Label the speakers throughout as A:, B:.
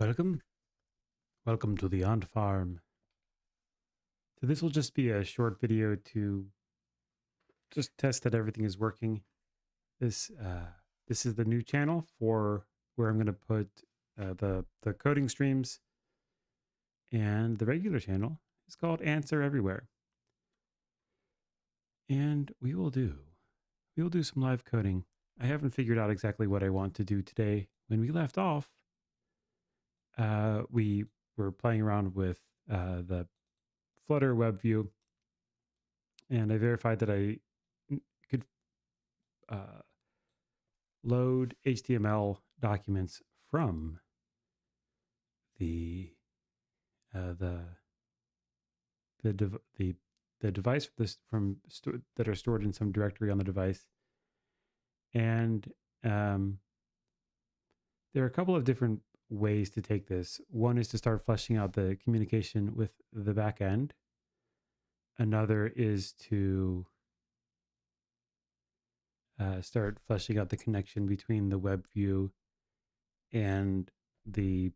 A: Welcome. Welcome to the Ant Farm. So this will just be a short video to just test that everything is working. This is the new channel for where I'm going to put the coding streams, and the regular channel is called Ants Are Everywhere. And we will do some live coding. I haven't figured out exactly what I want to do today. When we left off, we were playing around with the Flutter web view, and I verified that I could load HTML documents from the the the device that are stored in some directory on the device, and there are a couple of different ways to take this. One is to start fleshing out the communication with the back end. Another is to start fleshing out the connection between the web view and the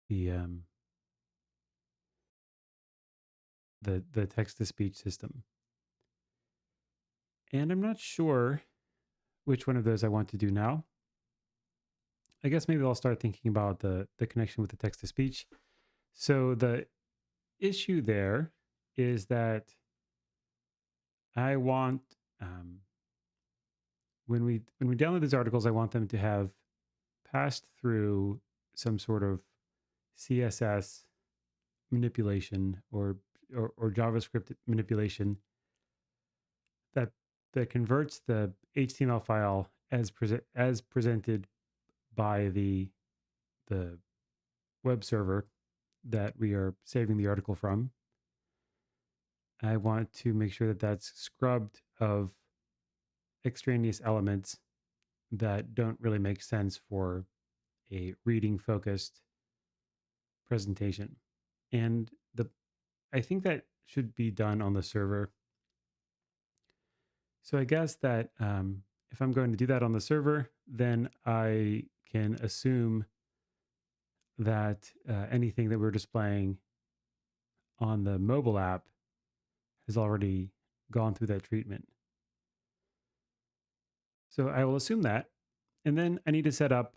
A: the um, the text to speech system. And I'm not sure which one of those I want to do now. I guess maybe I'll start thinking about the connection with the text to speech. So the issue there is that I want when we download these articles, I want them to have passed through some sort of CSS manipulation or JavaScript manipulation that converts the HTML file as presented by the web server that we are saving the article from. I want to make sure that that's scrubbed of extraneous elements that don't really make sense for a reading focused presentation. And I think that should be done on the server. So I guess that if I'm going to do that on the server, then I can assume that anything that we're displaying on the mobile app has already gone through that treatment. So I will assume that. And then I need to set up,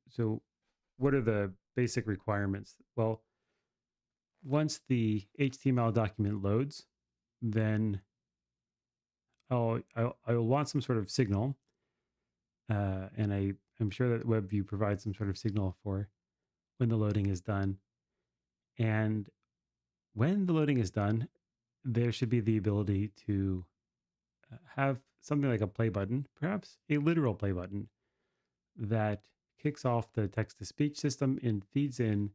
A: so what are the basic requirements? Well, once the HTML document loads, then I will want some sort of signal. And I'm sure that WebView provides some sort of signal for when the loading is done. And when the loading is done, there should be the ability to have something like a play button, perhaps a literal play button, that kicks off the text to speech system and feeds in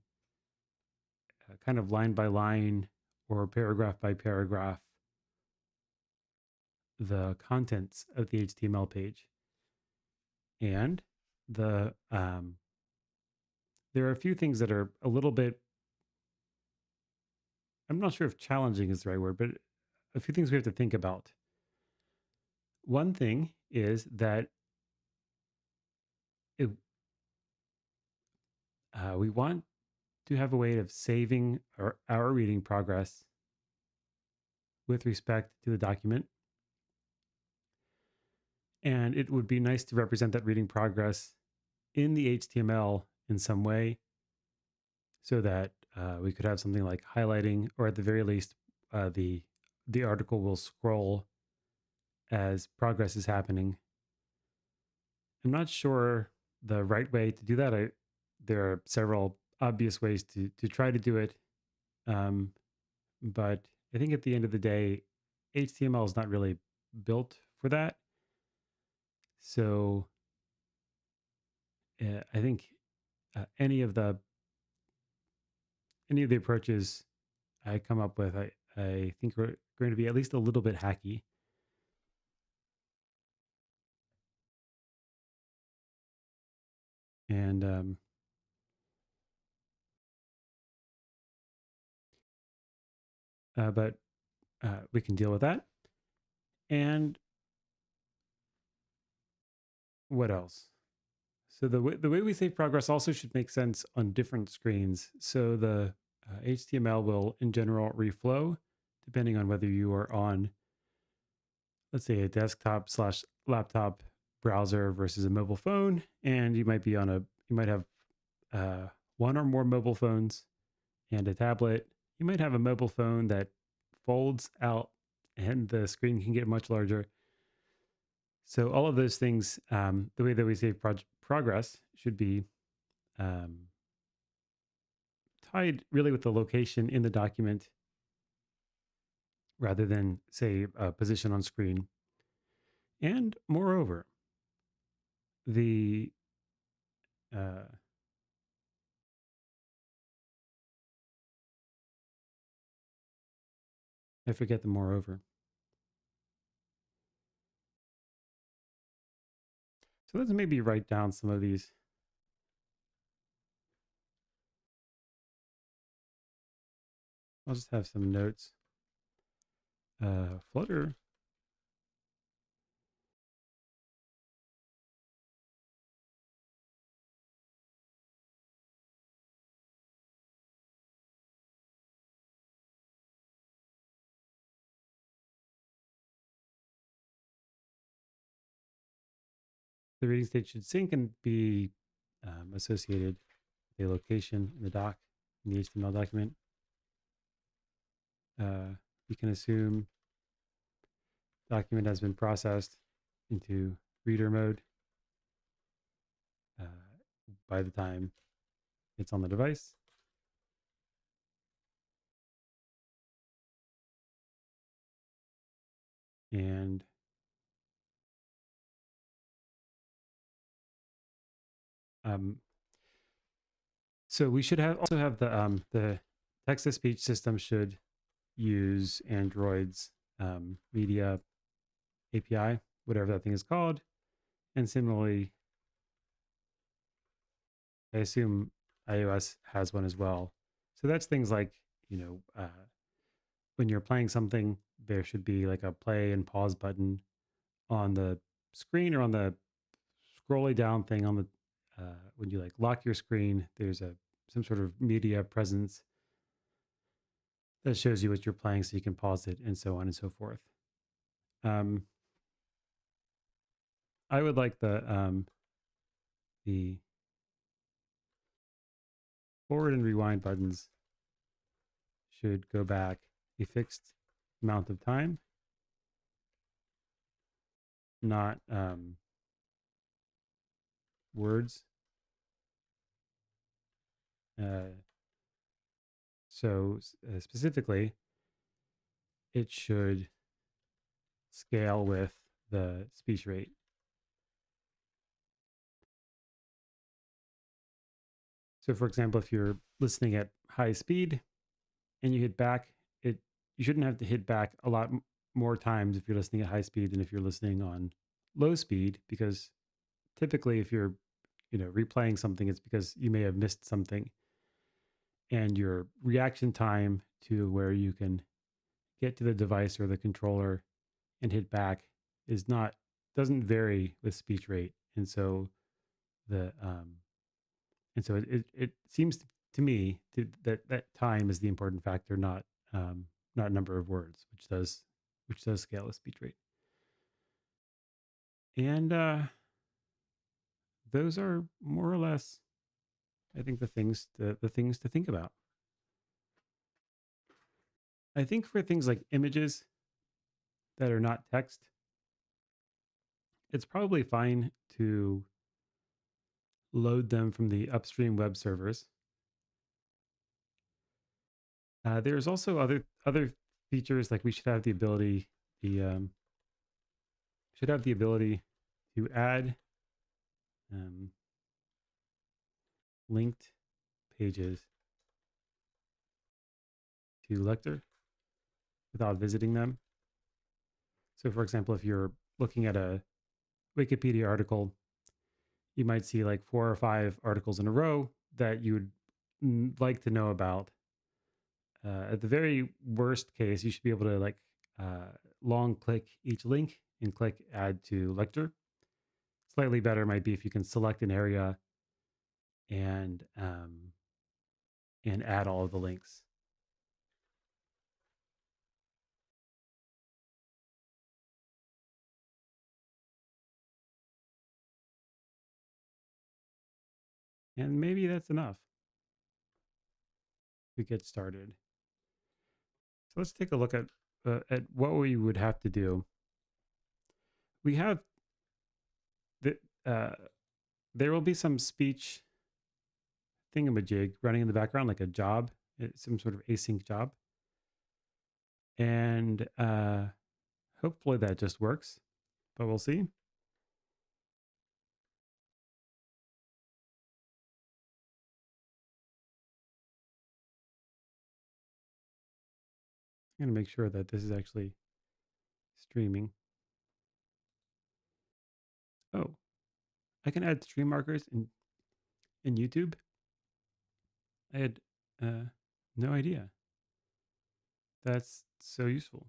A: kind of line by line or paragraph by paragraph the contents of the HTML page. And there are a few things that are a little bit, I'm not sure if challenging is the right word, but a few things we have to think about. One thing is that we want to have a way of saving our reading progress with respect to the document. And it would be nice to represent that reading progress in the HTML in some way, so that we could have something like highlighting, or at the very least, the article will scroll as progress is happening. I'm not sure the right way to do that. There are several obvious ways to try to do it, but I think at the end of the day, HTML is not really built for that. So I think any of the approaches I come up with, I think are going to be at least a little bit hacky. And but we can deal with that. And What else? So the way we save progress also should make sense on different screens. So the HTML will in general reflow depending on whether you are on, let's say, a desktop slash laptop browser versus a mobile phone, and you might be on you might have one or more mobile phones and a tablet. You might have a mobile phone that folds out and the screen can get much larger. So all of those things, the way that we save progress should be um, tied really with the location in the document rather than, say, a position on screen. And moreover, the uh, I forget the moreover. So let's maybe write down some of these. I'll just have some notes. Flutter. The reading state should sync and be associated with a location in the doc, in the HTML document. You can assume document has been processed into reader mode uh, by the time it's on the device. And so we should also have the text to speech system should use Android's media API, whatever that thing is called. And similarly, I assume iOS has one as well. So that's things like, you know, when you're playing something, there should be like a play and pause button on the screen or on the scrolling down thing on the when you like lock your screen. There's some sort of media presence that shows you what you're playing, so you can pause it and so on and so forth. Um, I would like the forward and rewind buttons should go back a fixed amount of time, not words. Uh, so specifically, it should scale with the speech rate. So, for example, if you're listening at high speed and you hit back, you shouldn't have to hit back a lot more times if you're listening at high speed than if you're listening on low speed, because typically if you're replaying something, it's because you may have missed something, and your reaction time to where you can get to the device or the controller and hit back is not doesn't vary with speech rate. And so the it seems to me that time is the important factor, not number of words, which does scale with speech rate. And those are more or less, I think, the things to think about. I think for things like images that are not text, it's probably fine to load them from the upstream web servers. There's also other features, like we should have the ability to add um, linked pages to Lector without visiting them. So, for example, if you're looking at a Wikipedia article, you might see like 4 or 5 articles in a row that you would like to know about. At the very worst case, you should be able to like long click each link and click add to Lector. slightly better might be if you can select an area and add all of the links. And maybe that's enough to get started. So let's take a look at what we would have to do. We have the there will be some speech thingamajig running in the background, like a job, some sort of async job, and hopefully that just works. But we'll see. I'm going to make sure that this is actually streaming. Oh, I can add stream markers in YouTube. I had no idea. That's so useful.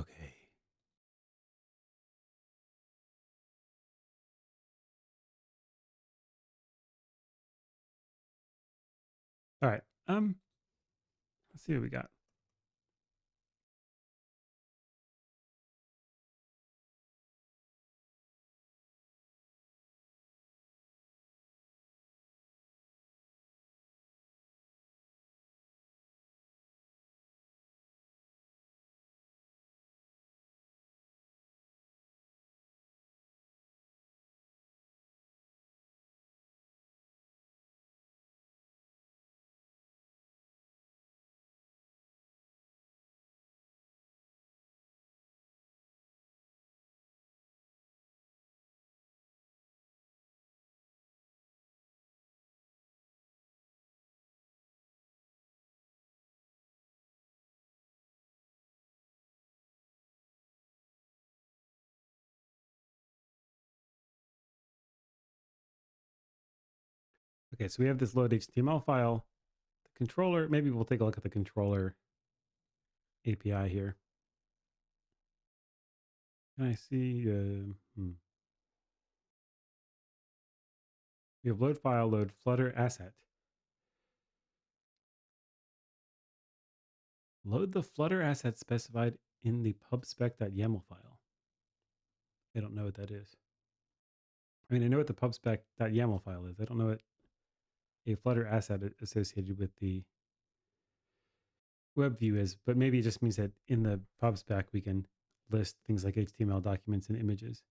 A: Okay. All right. Let's see what we got. Okay, so we have this load HTML file. The controller, maybe we'll take a look at the controller API here. Can I see? We have load file, load Flutter asset. Load the Flutter asset specified in the pubspec.yaml file. I don't know what that is. I mean, I know what the pubspec.yaml file is. I don't know what a Flutter asset associated with the web view is, but maybe it just means that in the pubspec we can list things like HTML documents and images.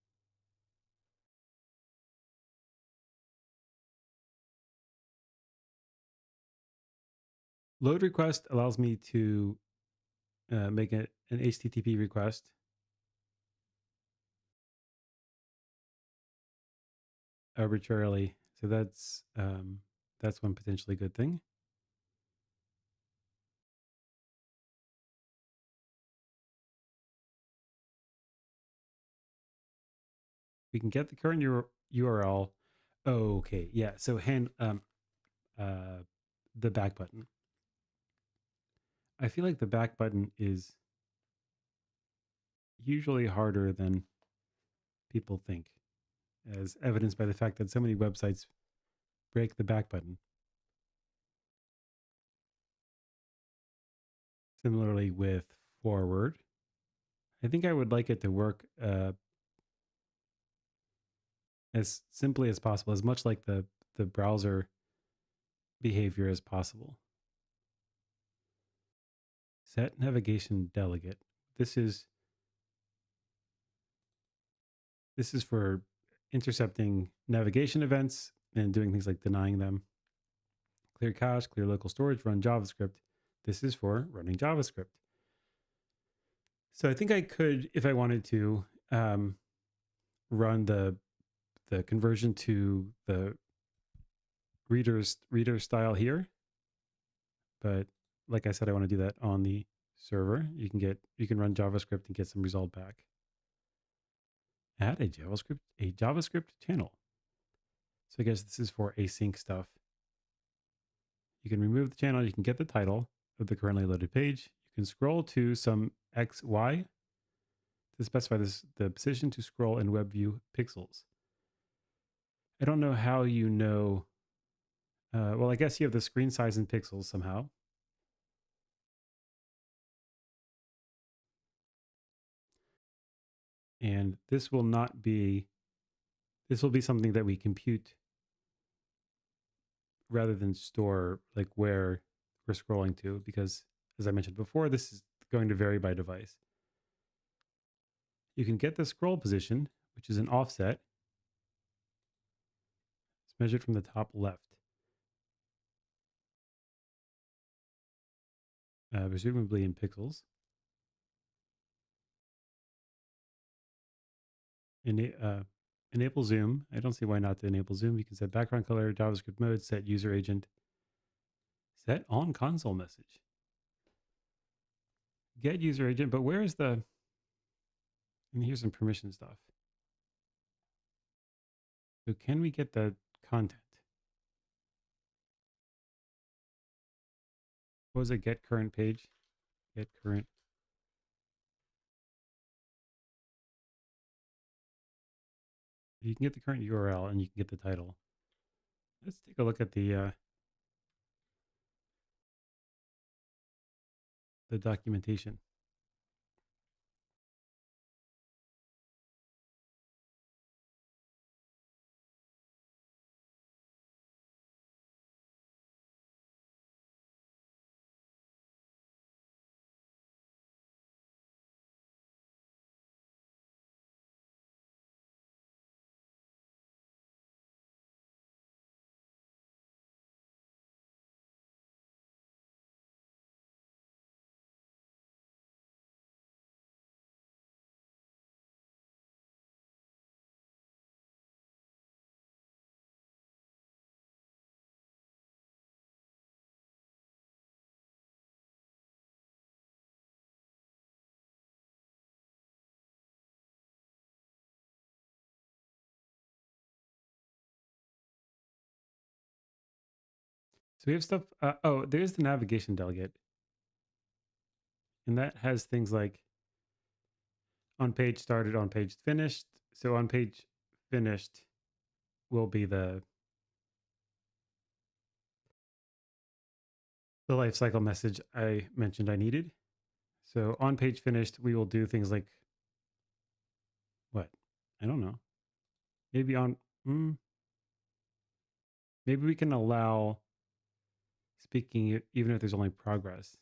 A: Load request allows me to make an HTTP request. Arbitrarily. So that's one potentially good thing. We can get the current URL. Oh, okay. Yeah. So the back button. I feel like the back button is usually harder than people think, as evidenced by the fact that so many websites break the back button. Similarly with forward, I think I would like it to work as simply as possible, as much like the browser behavior as possible. Set navigation delegate. This is for intercepting navigation events and doing things like denying them. Clear cache, clear local storage, run JavaScript. This is for running JavaScript. So I think I could, if I wanted to, run the conversion to the reader style here. But like I said, I want to do that on the server. You can run JavaScript and get some result back. Add a JavaScript channel. So I guess this is for async stuff. You can remove the channel. You can get the title of the currently loaded page. You can scroll to some XY. to specify the position to scroll in web view pixels. I don't know how you know. Well, I guess you have the screen size in pixels somehow. And this will not be, this will be something that we compute rather than store like where we're scrolling to, because as I mentioned before, this is going to vary by device. You can get the scroll position, which is an offset. It's measured from the top left, presumably in pixels. Enable zoom. I don't see why not to enable zoom. You can set background color, JavaScript mode, set user agent, set on console message, get user agent. But where is the, and here's some permission stuff. So can we get the content? What was it? Get current page, get current. You can get the current URL and you can get the title. Let's take a look at the documentation. So we have stuff. Oh, there's the navigation delegate. And that has things like on page started, on page finished. So on page finished will be the lifecycle message I mentioned I needed. So on page finished, we will do things like what? I don't know. Maybe on, maybe we can allow speaking even if there's only progress.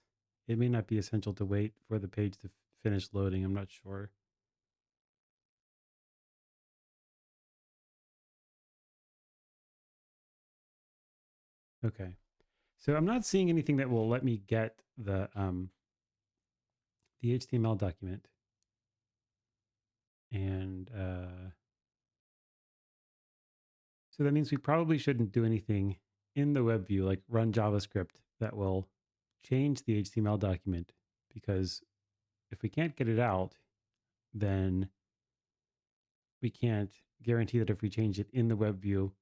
A: It may not be essential to wait for the page to finish loading. I'm not sure. Okay. So I'm not seeing anything that will let me get the HTML document. And so that means we probably shouldn't do anything in the web view, like run JavaScript that will change the HTML document, because if we can't get it out, then we can't guarantee that if we change it in the web view,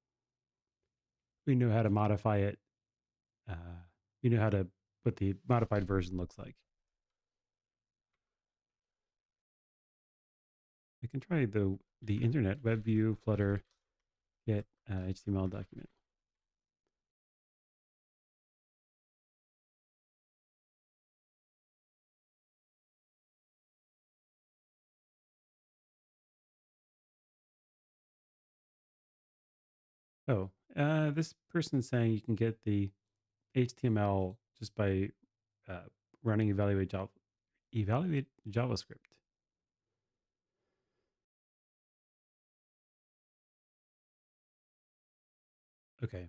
A: we know how to modify it. We know how to what the modified version looks like. I can try the internet web view Flutter get HTML document. Oh, this person's saying you can get the HTML just by running evaluate JavaScript. Okay.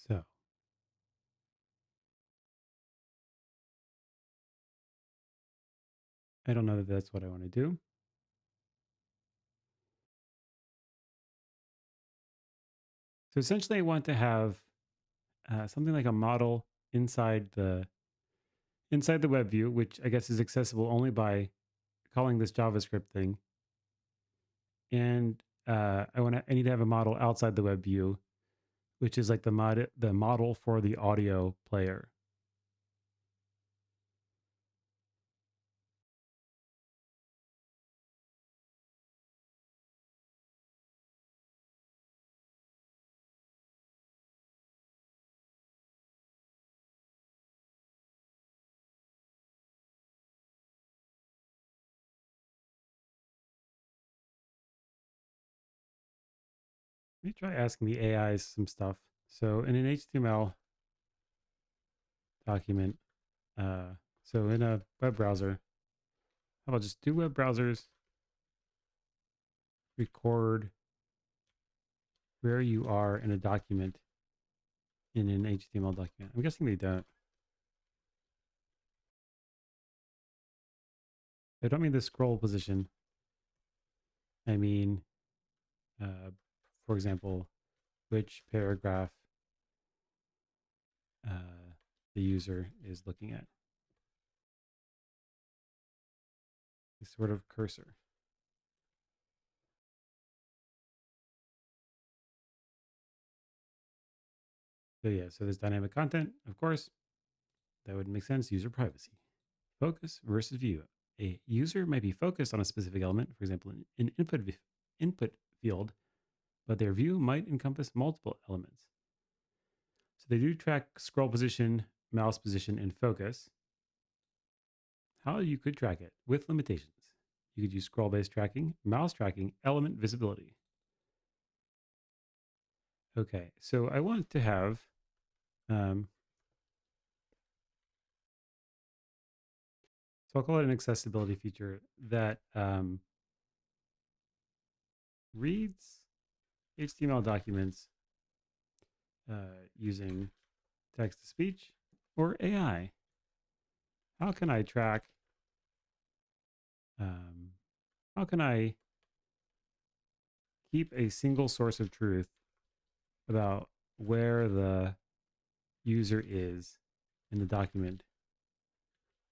A: So I don't know that that's what I want to do. So essentially, I want to have something like a model inside the web view, which I guess is accessible only by calling this JavaScript thing, and I need to have a model outside the web view, which is like the model for the audio player. Let me try asking the AIs some stuff. So in an HTML document, so in a web browser, how about just do web browsers record where you are in a document in an HTML document? I'm guessing they don't. I don't mean the scroll position. I mean, for example, which paragraph the user is looking at. This sort of cursor. So yeah, so there's dynamic content, of course. That would make sense. User privacy. Focus versus view. A user might be focused on a specific element, for example, an input field, but their view might encompass multiple elements. So they do track scroll position, mouse position, and focus. How you could track it with limitations. You could use scroll-based tracking, mouse tracking, element visibility. Okay, so I want to have so I'll call it an accessibility feature that reads HTML documents using text to speech or AI. How can I track? How can I keep a single source of truth about where the user is in the document,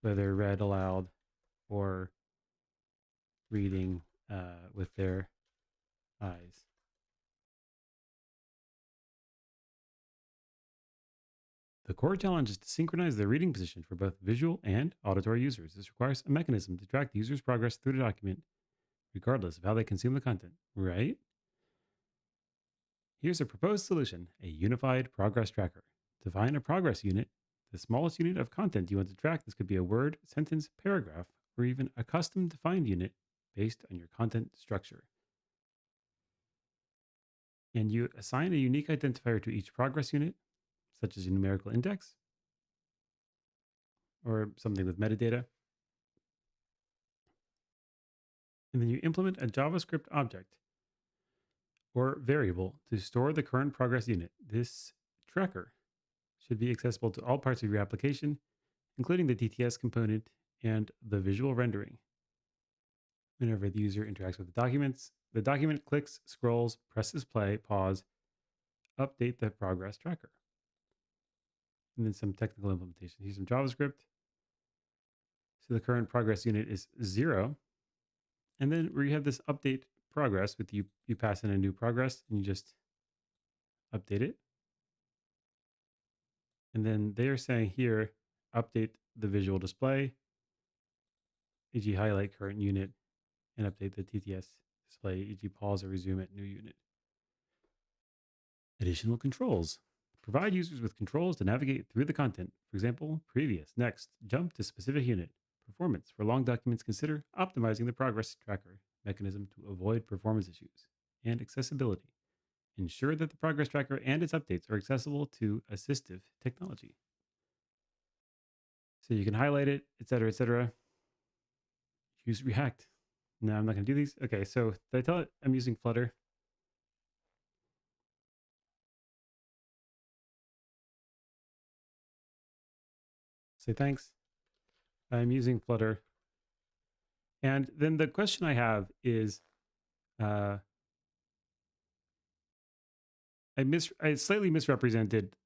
A: whether read aloud or reading with their eyes? The core challenge is to synchronize the reading position for both visual and auditory users. This requires a mechanism to track the user's progress through the document, regardless of how they consume the content, right? Here's a proposed solution: a unified progress tracker. Define a progress unit, the smallest unit of content you want to track. This could be a word, sentence, paragraph, or even a custom defined unit based on your content structure. And you assign a unique identifier to each progress unit, such as a numerical index or something with metadata. And then you implement a JavaScript object or variable to store the current progress unit. This tracker should be accessible to all parts of your application, including the TTS component and the visual rendering. Whenever the user interacts with the document clicks, scrolls, presses play, pause, update the progress tracker. And then some technical implementation. Here's some JavaScript. So the current progress unit is 0. And then where you have this update progress with you pass in a new progress and you just update it. And then they are saying here, update the visual display, e.g. highlight current unit, and update the TTS display, e.g. pause or resume at new unit. Additional controls. Provide users with controls to navigate through the content. For example, previous, next, jump to specific unit. Performance. For long documents, consider optimizing the progress tracker mechanism to avoid performance issues. And accessibility. Ensure that the progress tracker and its updates are accessible to assistive technology. So you can highlight it, etc., etc. Use React. No, I'm not going to do these. Okay, so did I tell it I'm using Flutter? Say thanks. I'm using Flutter. And then the question I have is, I slightly misrepresented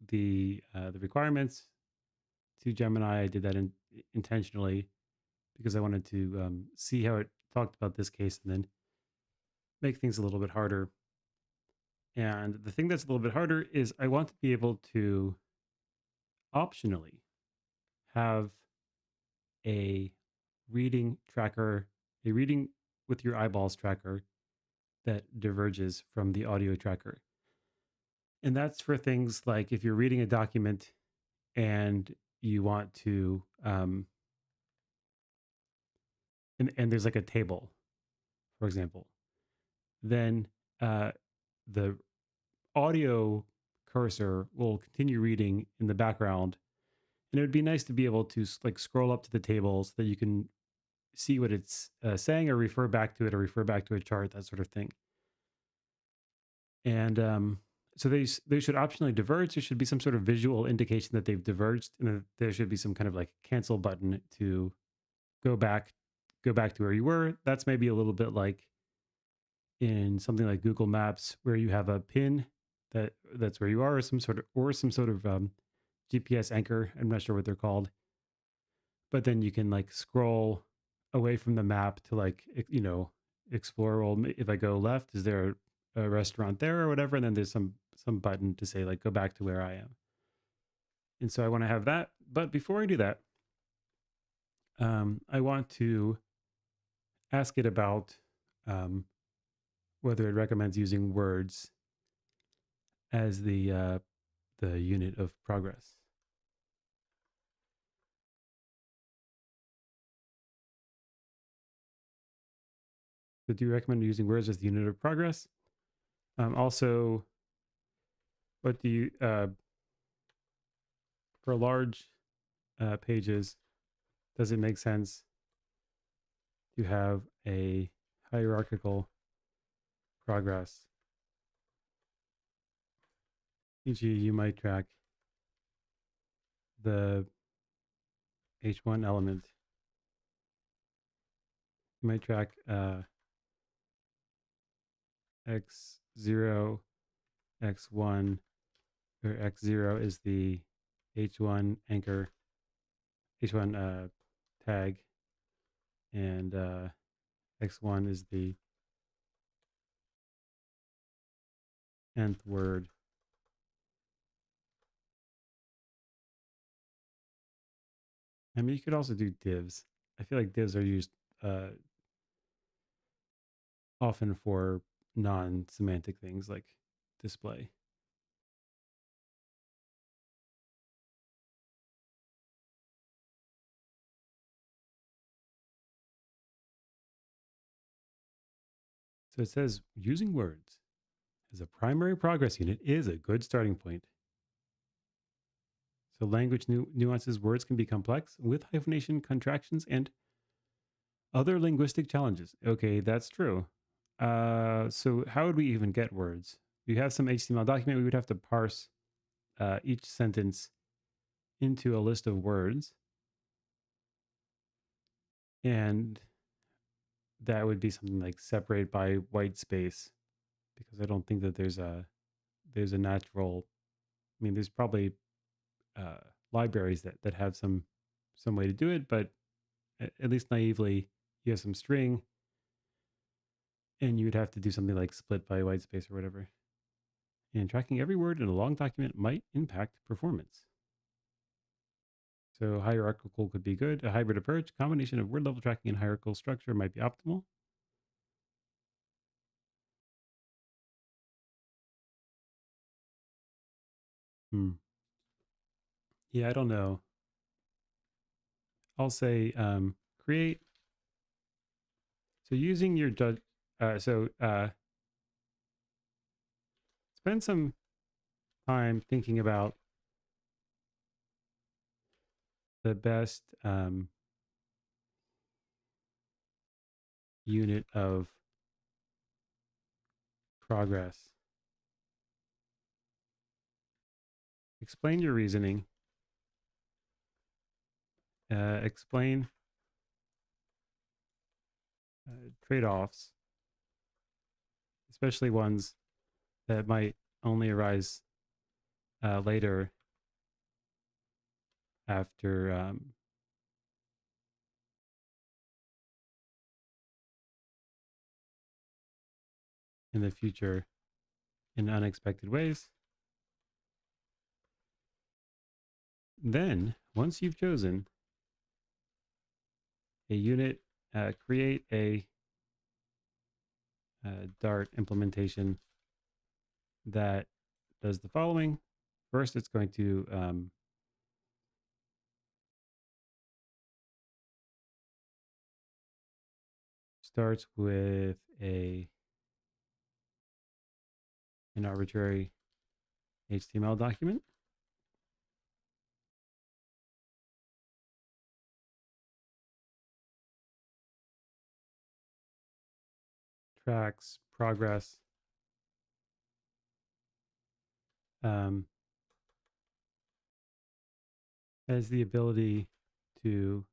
A: the requirements to Gemini. I did that intentionally because I wanted to see how it talked about this case and then make things a little bit harder. And the thing that's a little bit harder is I want to be able to optionally have a reading tracker, a reading with your eyeballs tracker that diverges from the audio tracker. And that's for things like if you're reading a document and you want to, and there's like a table, for example, then the audio cursor will continue reading in the background. And it would be nice to be able to like scroll up to the table so that you can see what it's saying or refer back to it or refer back to a chart, that sort of thing. And so they should optionally diverge. There should be some sort of visual indication that they've diverged, and that there should be some kind of like cancel button to go back to where you were. That's maybe a little bit like in something like Google Maps, where you have a pin that's where you are, or some sort of GPS anchor. I'm not sure what they're called, but then you can like scroll away from the map to like explore. Well, if I go left, is there a restaurant there or whatever? And then there's some button to say like go back to where I am. And so I want to have that. But before I do that, I want to ask it about whether it recommends using words as the unit of progress. So do you recommend using words as the unit of progress? Also, what do you, for large pages, does it make sense to have a hierarchical progress? E.g., you might track the H1 element. You might track X0, X1, or X0 is the H1 anchor, H1 tag, and X1 is the nth word. I mean, you could also do divs. I feel like divs are used often for non-semantic things like display. So it says using words as a primary progress unit is a good starting point. So language nuances, words can be complex with hyphenation, contractions, and other linguistic challenges. Okay, that's true. So how would we even get words? We have some HTML document. We would have to parse each sentence into a list of words. And that would be something like separate by white space, because I don't think that there's a natural, I mean, there's probably libraries that have some way to do it, but at least naively, you have some string and you would have to do something like split by white space or whatever. And tracking every word in a long document might impact performance. So hierarchical could be good. A hybrid approach, combination of word level tracking and hierarchical structure might be optimal. Yeah, I don't know. I'll say create. So using your judge, spend some time thinking about the best unit of progress. Explain your reasoning. Explain trade-offs, especially ones that might only arise later after in the future in unexpected ways. Then, once you've chosen a unit, create a Dart implementation that does the following. First, it's going to starts with an arbitrary HTML document. Tracks progress. Has the ability to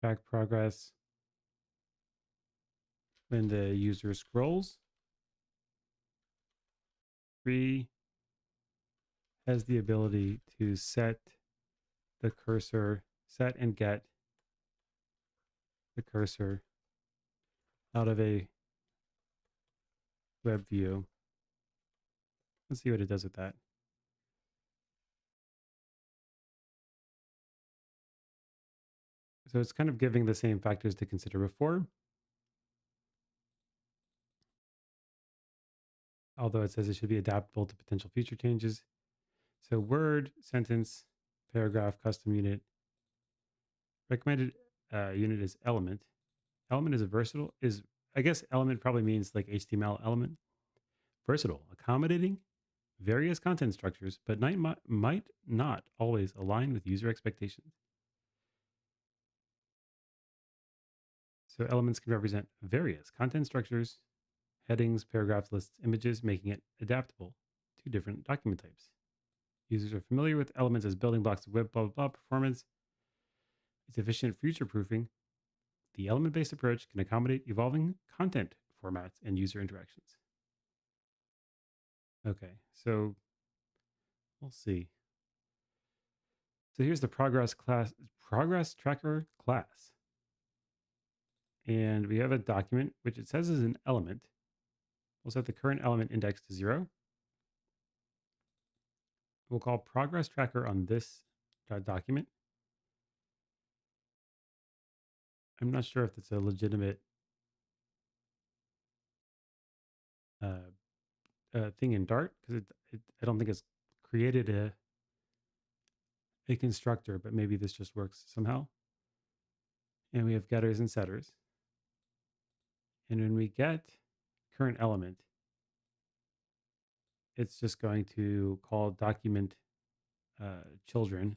A: track progress when the user scrolls. 3 has the ability to set the cursor, set and get the cursor out of a web view. Let's see what it does with that. So it's kind of giving the same factors to consider before, although it says it should be adaptable to potential future changes. So word, sentence, paragraph, custom unit. Recommended unit is element. Element is a versatile, I guess element probably means like HTML element. Versatile, accommodating various content structures, but might not always align with user expectations. So elements can represent various content structures, headings, paragraphs, lists, images, making it adaptable to different document types. Users are familiar with elements as building blocks of web, blah, blah, blah, performance. It's efficient future proofing. The element-based approach can accommodate evolving content formats and user interactions. Okay, so we'll see. So here's the progress tracker class. And we have a document, which it says is an element. We'll set the current element index to 0. We'll call progress tracker on this document. I'm not sure if it's a legitimate thing in Dart, because I don't think it's created a constructor, but maybe this just works somehow. And we have getters and setters. And when we get current element, it's just going to call document children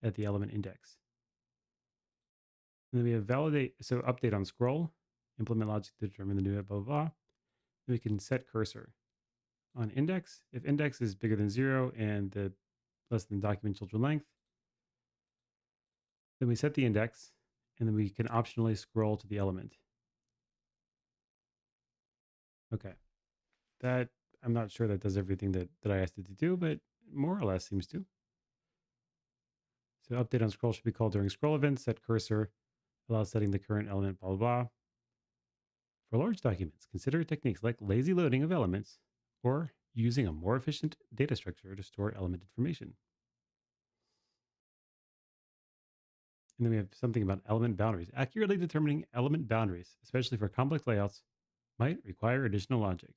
A: at the element index. And then we have validate, so update on scroll, implement logic to determine the new blah, blah, blah. Then we can set cursor on index. If index is bigger than 0 and the less than document children length, then we set the index, and then we can optionally scroll to the element. Okay. That, I'm not sure that does everything that I asked it to do, but more or less seems to. So update on scroll should be called during scroll events, set cursor, allow setting the current element, blah, blah, blah. For large documents, consider techniques like lazy loading of elements or using a more efficient data structure to store element information. And then we have something about element boundaries. Accurately determining element boundaries, especially for complex layouts, might require additional logic.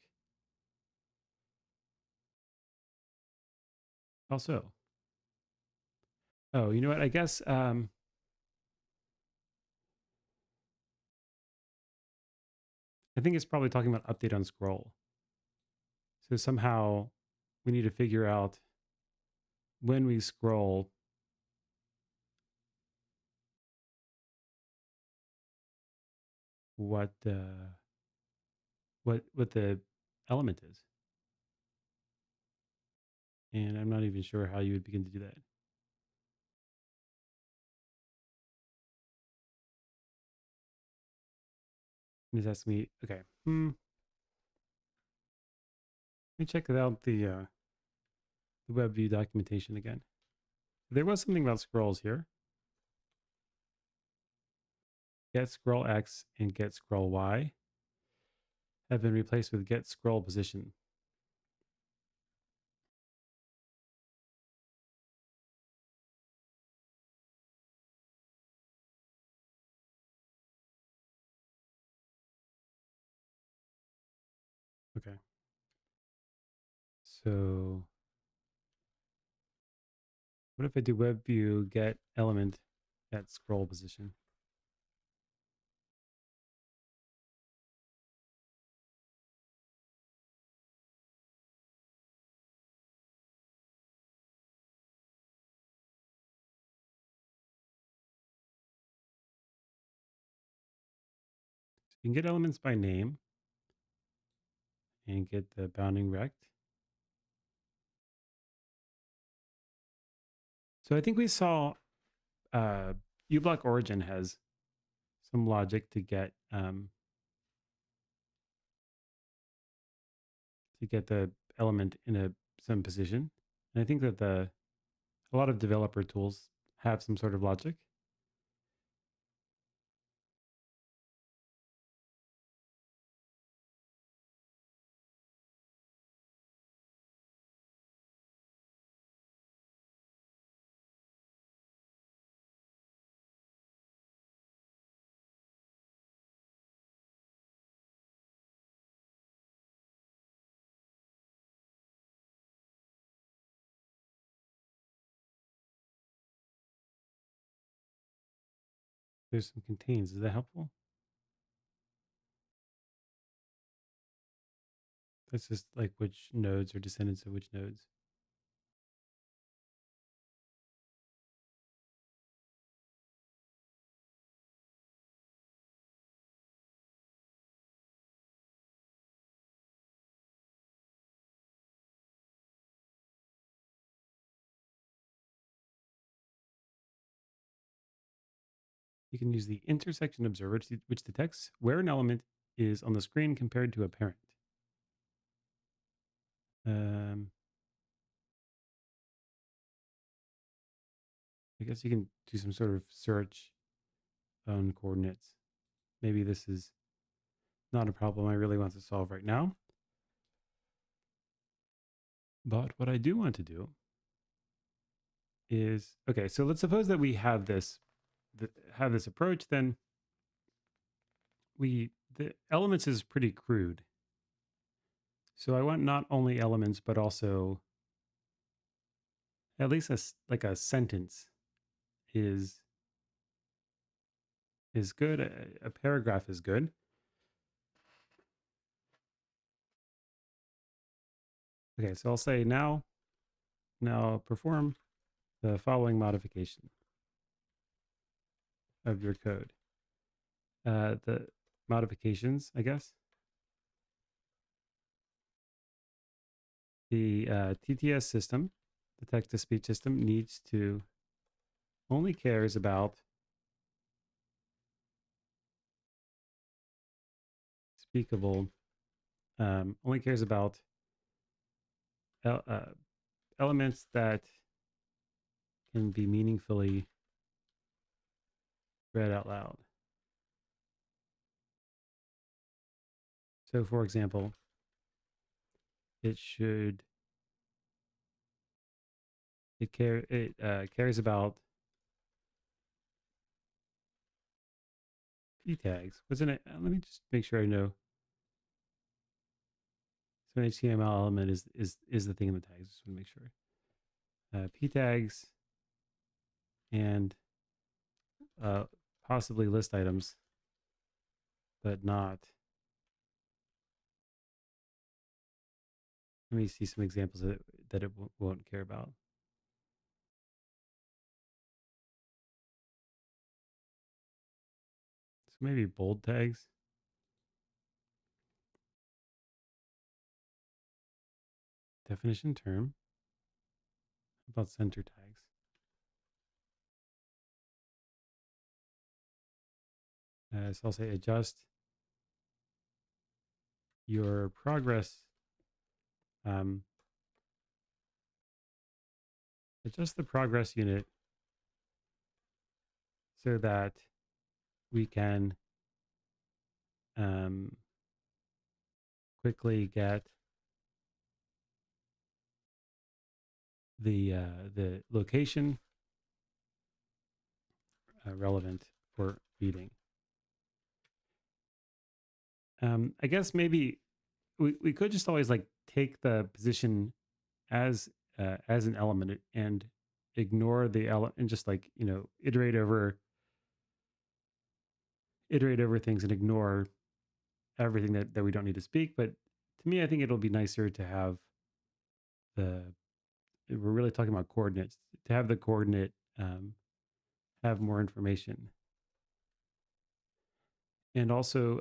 A: Also, oh, you know what? I guess I think it's probably talking about update on scroll. So somehow we need to figure out when we scroll what the element is. And I'm not even sure how you would begin to do that. He's asking me, okay, let me check out the web view documentation again. There was something about scrolls here. get scroll X and get scroll Y have been replaced with get scroll position. Okay. So what if I do web view get element at scroll position? So you can get elements by name and get the bounding rect. So I think we saw uBlock origin has some logic to get the element in some position. And I think that a lot of developer tools have some sort of logic. There's some contains. Is that helpful? That's just like which nodes are descendants of which nodes. You can use the intersection observer, which detects where an element is on the screen compared to a parent. Um, I guess you can do some sort of search on coordinates. Maybe this is not a problem I really want to solve right now. But what I do want to do is, okay, so let's suppose that we have this approach, then the elements is pretty crude. So I want not only elements, but also at least like a sentence is good. A paragraph is good. Okay, so I'll say now perform the following modification of your code. The modifications, I guess. The TTS system, the text to speech system, only cares about speakable, only cares about elements that can be meaningfully read out loud. So, for example, it cares about p tags. Wasn't it? Let me just make sure I know. So an HTML element is the thing in the tags. Just want to make sure. P tags and possibly list items, but not. Let me see some examples that it won't care about. So maybe bold tags. Definition term. How about center tags? So I'll say adjust your progress. Adjust the progress unit so that we can quickly get the location relevant for reading. I guess maybe we could just always like take the position as an element and ignore the element and just like iterate over things and ignore everything that we don't need to speak. But to me, I think it'll be nicer to have the we're really talking about coordinates to have the coordinate have more information and also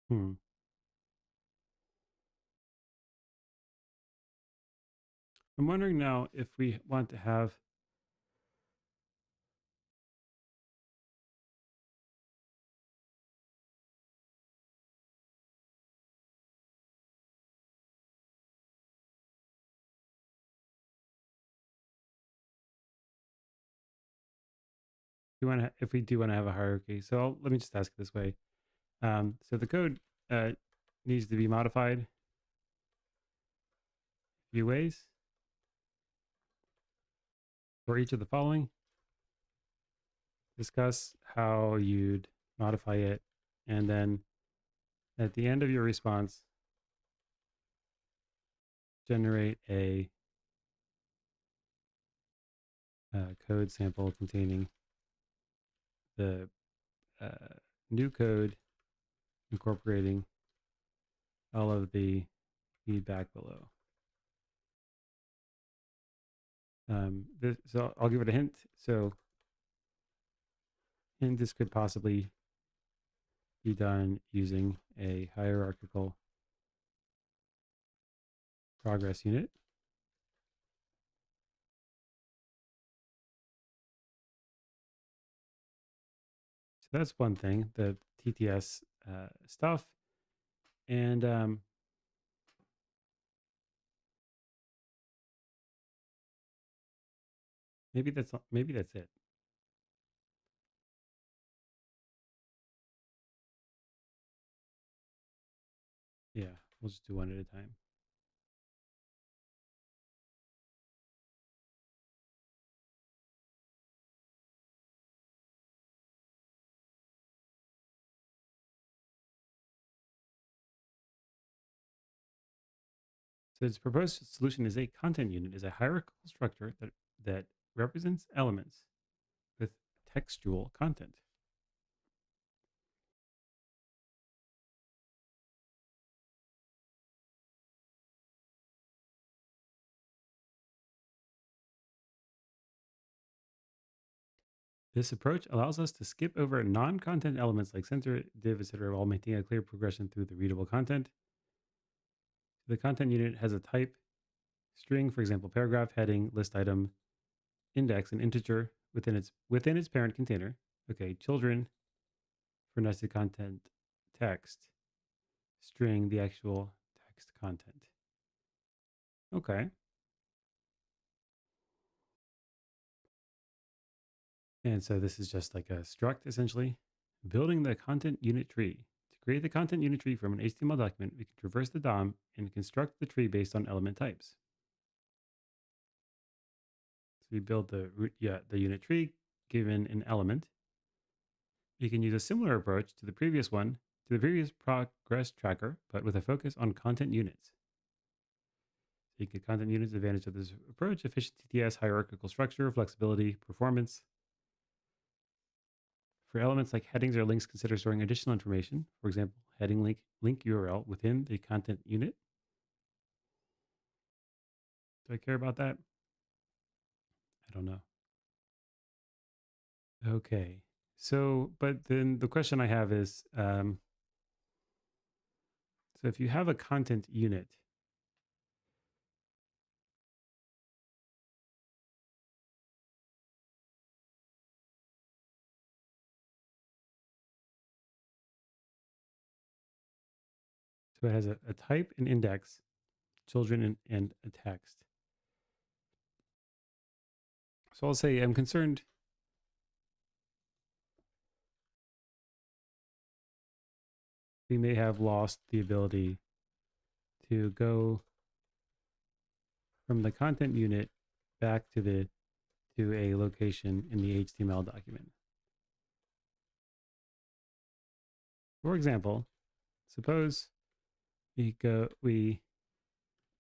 A: hmm, I'm wondering now if we want to have we want to if we do want to have a hierarchy. So let me just ask it this way. So the code needs to be modified a few ways for each of the following. Discuss how you'd modify it, and then at the end of your response, generate a code sample containing the uh, new code incorporating all of the feedback below. So I'll give it a hint. So hint this could possibly be done using a hierarchical progress unit. So that's one thing, the TTS stuff. And maybe that's it. Yeah, we'll just do one at a time. So its proposed solution is a content unit, is a hierarchical structure that represents elements with textual content. This approach allows us to skip over non-content elements like center, div, etc., while maintaining a clear progression through the readable content. The content unit has a type, string, for example, paragraph, heading, list item, index, and integer within its parent container. Okay, children for nested content, text, string, the actual text content. Okay. And so this is just like a struct essentially, building the content unit tree. To create the content unit tree from an HTML document, we can traverse the DOM and construct the tree based on element types. So we build the unit tree given an element. You can use a similar approach to the previous progress tracker, but with a focus on content units. So you get content units advantage of this approach, efficient TTS, hierarchical structure, flexibility, performance. For elements like headings or links, consider storing additional information. For example, heading link URL within the content unit. Do I care about that? I don't know. Okay. So, but then the question I have is, so if you have a content unit, So it has a type, an index, children, and a text. So I'll say I'm concerned we may have lost the ability to go from the content unit back to a location in the HTML document. For example, suppose we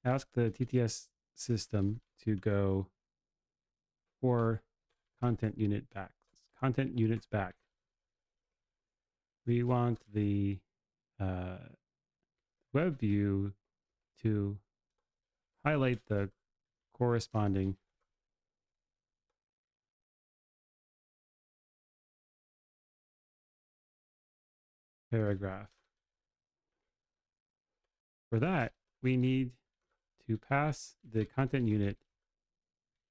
A: ask the TTS system to go 4 content units back. We want the web view to highlight the corresponding paragraph. For that, we need to pass the content unit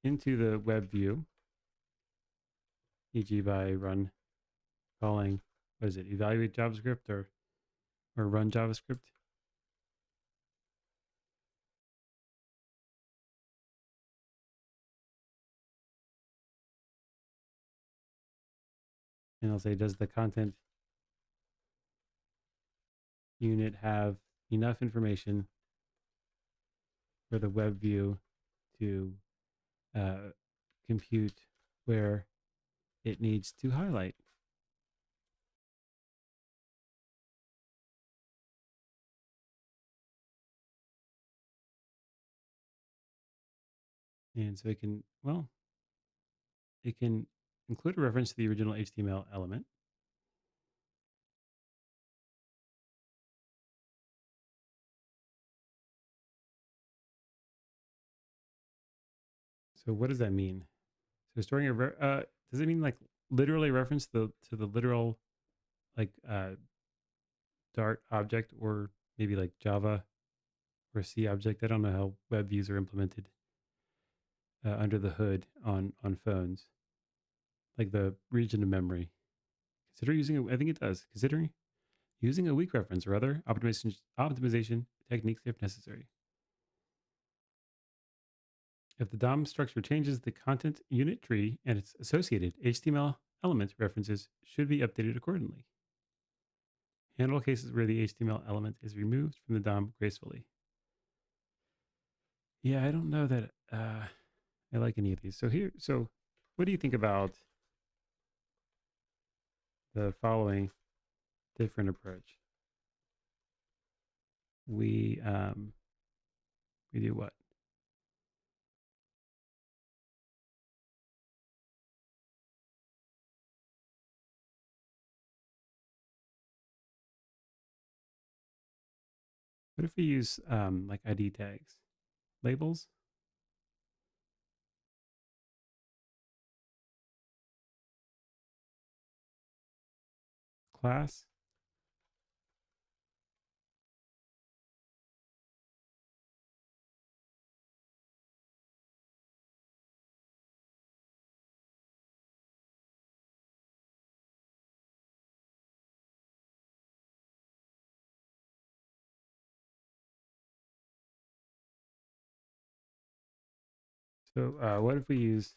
A: into the web view, e.g. by calling, what is it, evaluate JavaScript or run JavaScript. And I'll say, does the content unit have enough information for the web view to compute where it needs to highlight? And so it can include a reference to the original HTML element. So what does that mean? So storing does it mean like literally reference to the literal like Dart object, or maybe like Java or C object? I don't know how web views are implemented under the hood on phones, like the region of memory. Consider using I think it does. Considering using a weak reference or other optimization techniques if necessary. If the DOM structure changes, the content unit tree and its associated HTML element references should be updated accordingly. Handle cases where the HTML element is removed from the DOM gracefully. Yeah, I don't know that I like any of these. So what do you think about the following different approach? We do what? What if we use like ID tags, labels, class? So what if we use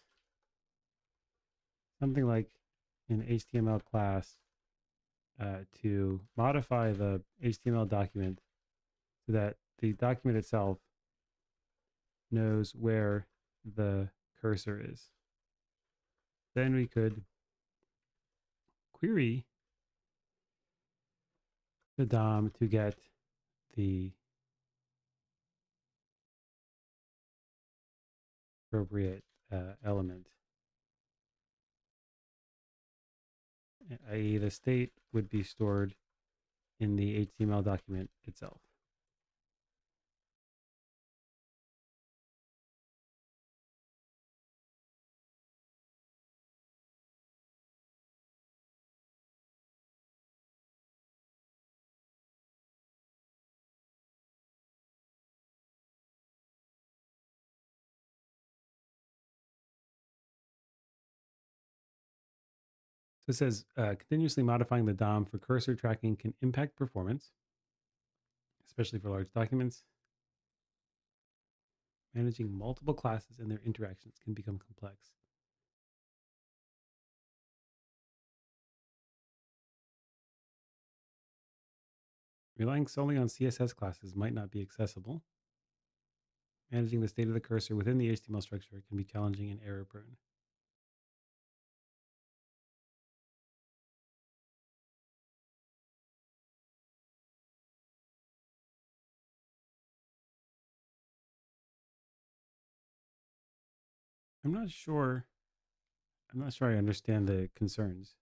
A: something like an HTML class to modify the HTML document so that the document itself knows where the cursor is? Then we could query the DOM to get the appropriate element, i.e. the state would be stored in the HTML document itself. So it says continuously modifying the DOM for cursor tracking can impact performance, especially for large documents. Managing multiple classes and their interactions can become complex. Relying solely on CSS classes might not be accessible. Managing the state of the cursor within the HTML structure can be challenging and error prone. I'm not sure. I'm not sure I understand the concerns.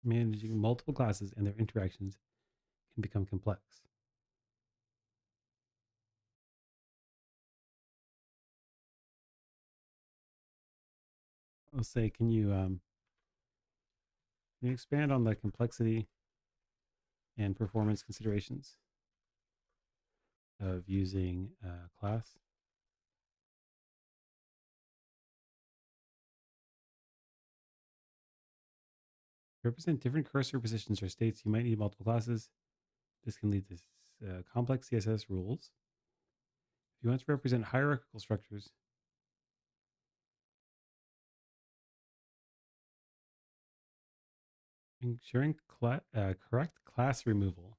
A: Managing multiple classes and their interactions can become complex. I'll say, can you expand on the complexity and performance considerations of using a class? To represent different cursor positions or states, you might need multiple classes. This can lead to complex CSS rules. If you want to represent hierarchical structures, ensuring correct class removal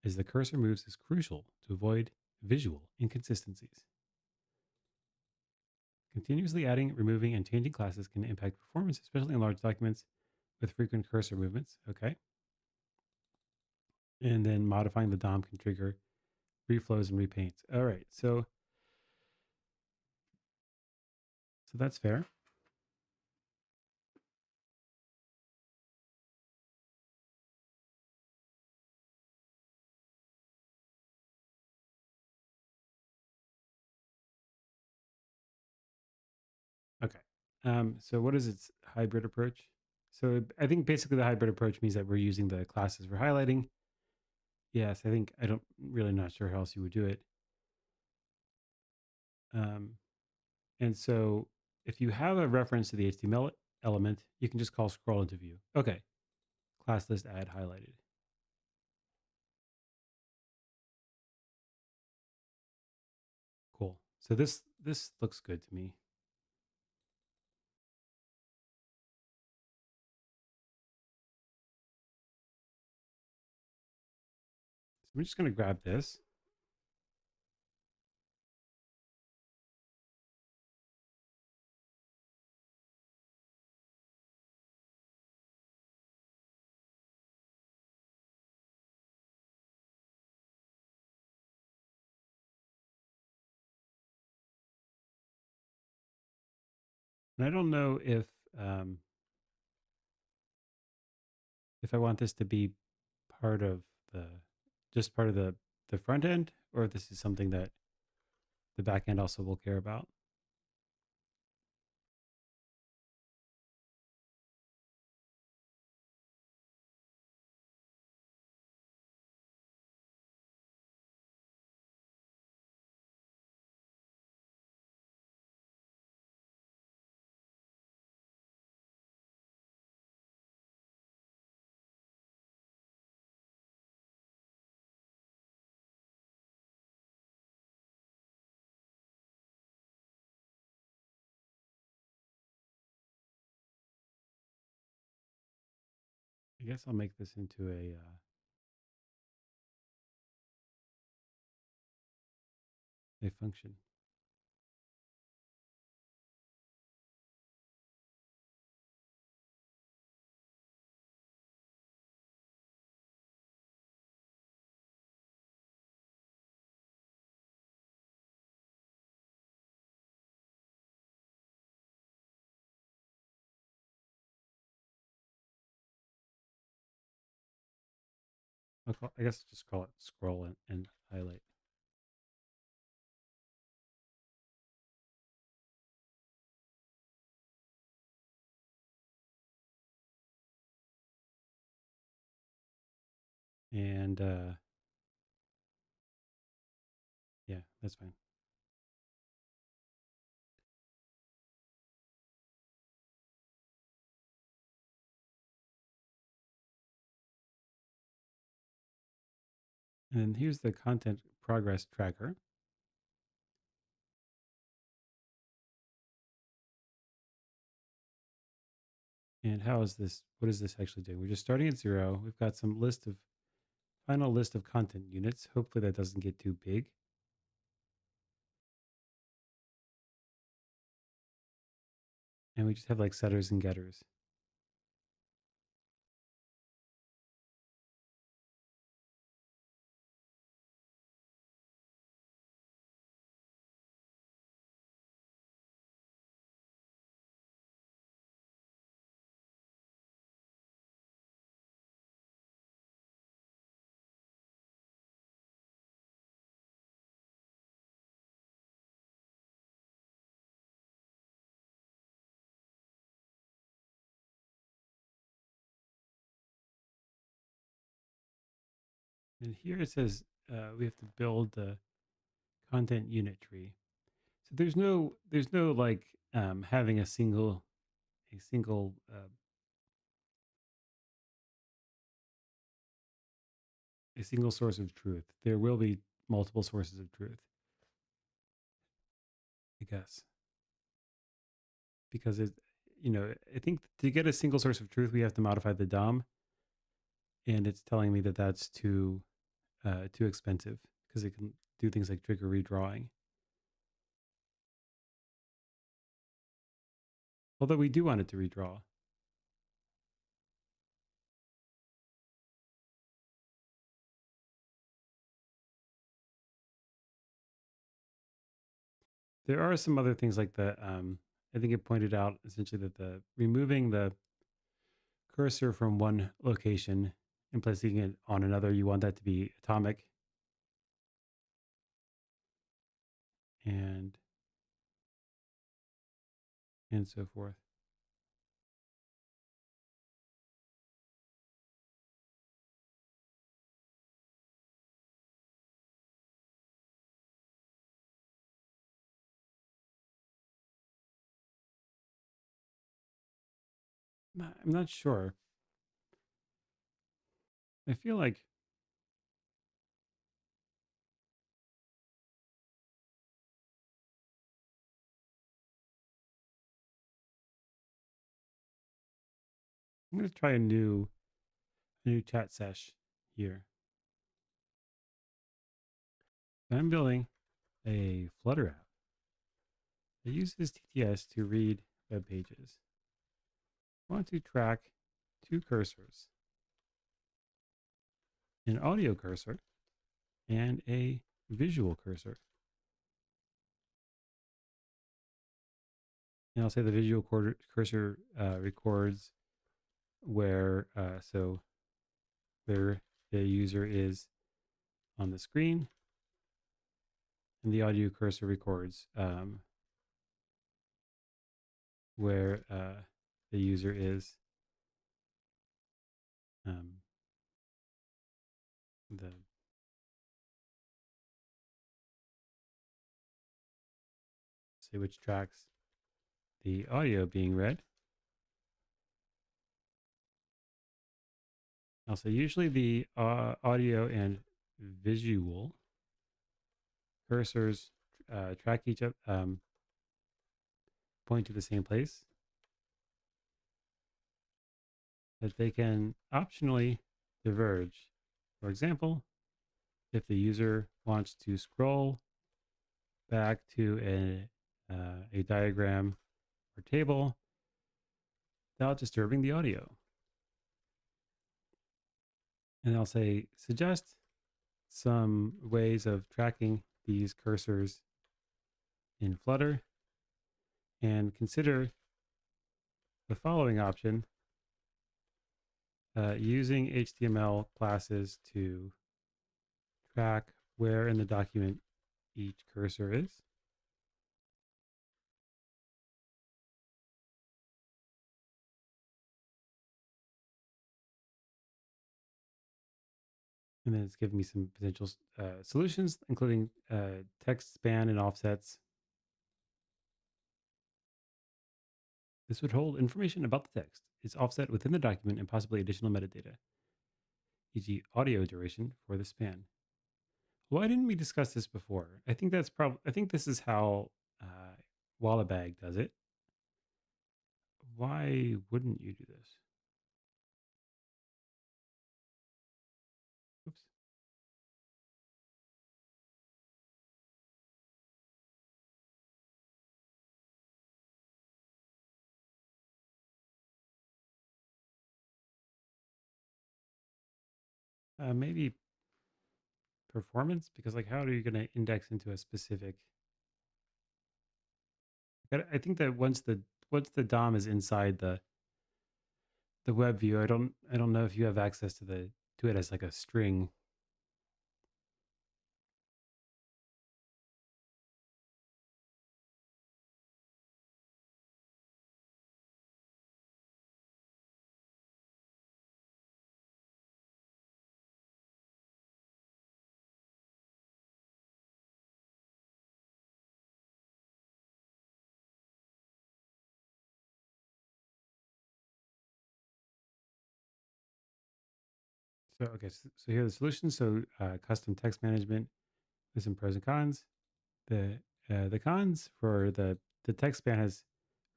A: as the cursor moves is crucial to avoid visual inconsistencies. Continuously adding, removing, and changing classes can impact performance, especially in large documents with frequent cursor movements. Okay. And then modifying the DOM can trigger reflows and repaints. All right. So that's fair. Okay. So what is its hybrid approach? So I think basically the hybrid approach means that we're using the classes for highlighting. Yes, I think I don't really not sure how else you would do it. Um, and so if you have a reference to the HTML element, you can just call scroll into view. Okay. Class list add highlighted. Cool. So this looks good to me. So I'm just going to grab this. And I don't know um, if I want this to be part of the just part of the front end, or if this is something that the back end also will care about. I guess I'll make this into a function. I guess just call it scroll and highlight. And That's fine. And then here's the content progress tracker. And how is this? What is this actually doing? We're just starting at 0. We've got some final list of content units. Hopefully that doesn't get too big. And we just have like setters and getters. And here it says we have to build the content unit tree. So there's no like having a single source of truth. There will be multiple sources of truth, I guess, because I think to get a single source of truth, we have to modify the DOM, and it's telling me that that's too expensive because it can do things like trigger redrawing. Although we do want it to redraw. There are some other things like I think it pointed out essentially that the removing the cursor from one location and placing it on another, you want that to be atomic. And so forth. I'm not sure. I feel like I'm going to try a new chat sesh here. I'm building a Flutter app that uses TTS to read web pages. I want to track two cursors, an audio cursor and a visual cursor. And I'll say the visual cursor records where where the user is on the screen, and the audio cursor records where the user is the say which tracks the audio being read. Also, usually the audio and visual cursors track each other, point to the same place, that they can optionally diverge. For example, if the user wants to scroll back to a diagram or table without disturbing the audio. And I'll say, suggest some ways of tracking these cursors in Flutter, and consider the following option, using HTML classes to track where in the document each cursor is. And then it's giving me some potential solutions, including text span and offsets. This would hold information about the text. It's offset within the document and possibly additional metadata, e.g., audio duration for the span. Why didn't we discuss this before? I think that's probably. I think this is how Wallabag does it. Why wouldn't you do this? Oops. Maybe performance, because like, how are you going to index into a specific? I think that once the DOM is inside the web view, I don't know if you have access to it as like a string. So okay, so here are the solutions. So custom text management with some pros and cons. The cons for the text span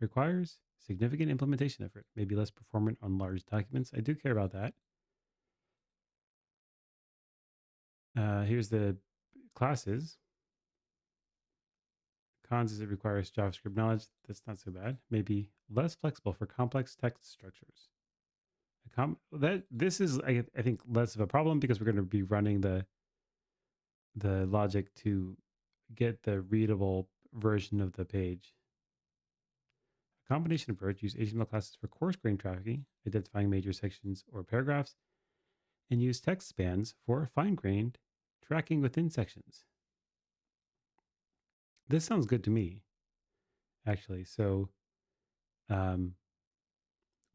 A: requires significant implementation effort, maybe less performant on large documents. I do care about that. Here's the classes. Cons is it requires JavaScript knowledge. That's not so bad. Maybe less flexible for complex text structures. This is I think less of a problem because we're going to be running the logic to get the readable version of the page. A combination approach use HTML classes for coarse grain tracking, identifying major sections or paragraphs, and use text spans for fine grained tracking within sections. This sounds good to me, actually. So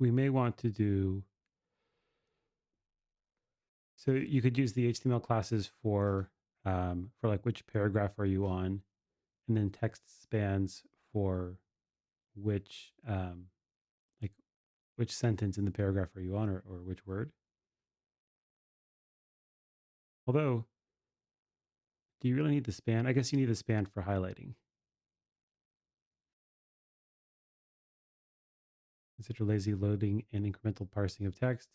A: we may want to do. So you could use the HTML classes for like which paragraph are you on, and then text spans for which like which sentence in the paragraph are you on, or which word. Although, do you really need the span? I guess you need the span for highlighting. Consider lazy loading and incremental parsing of text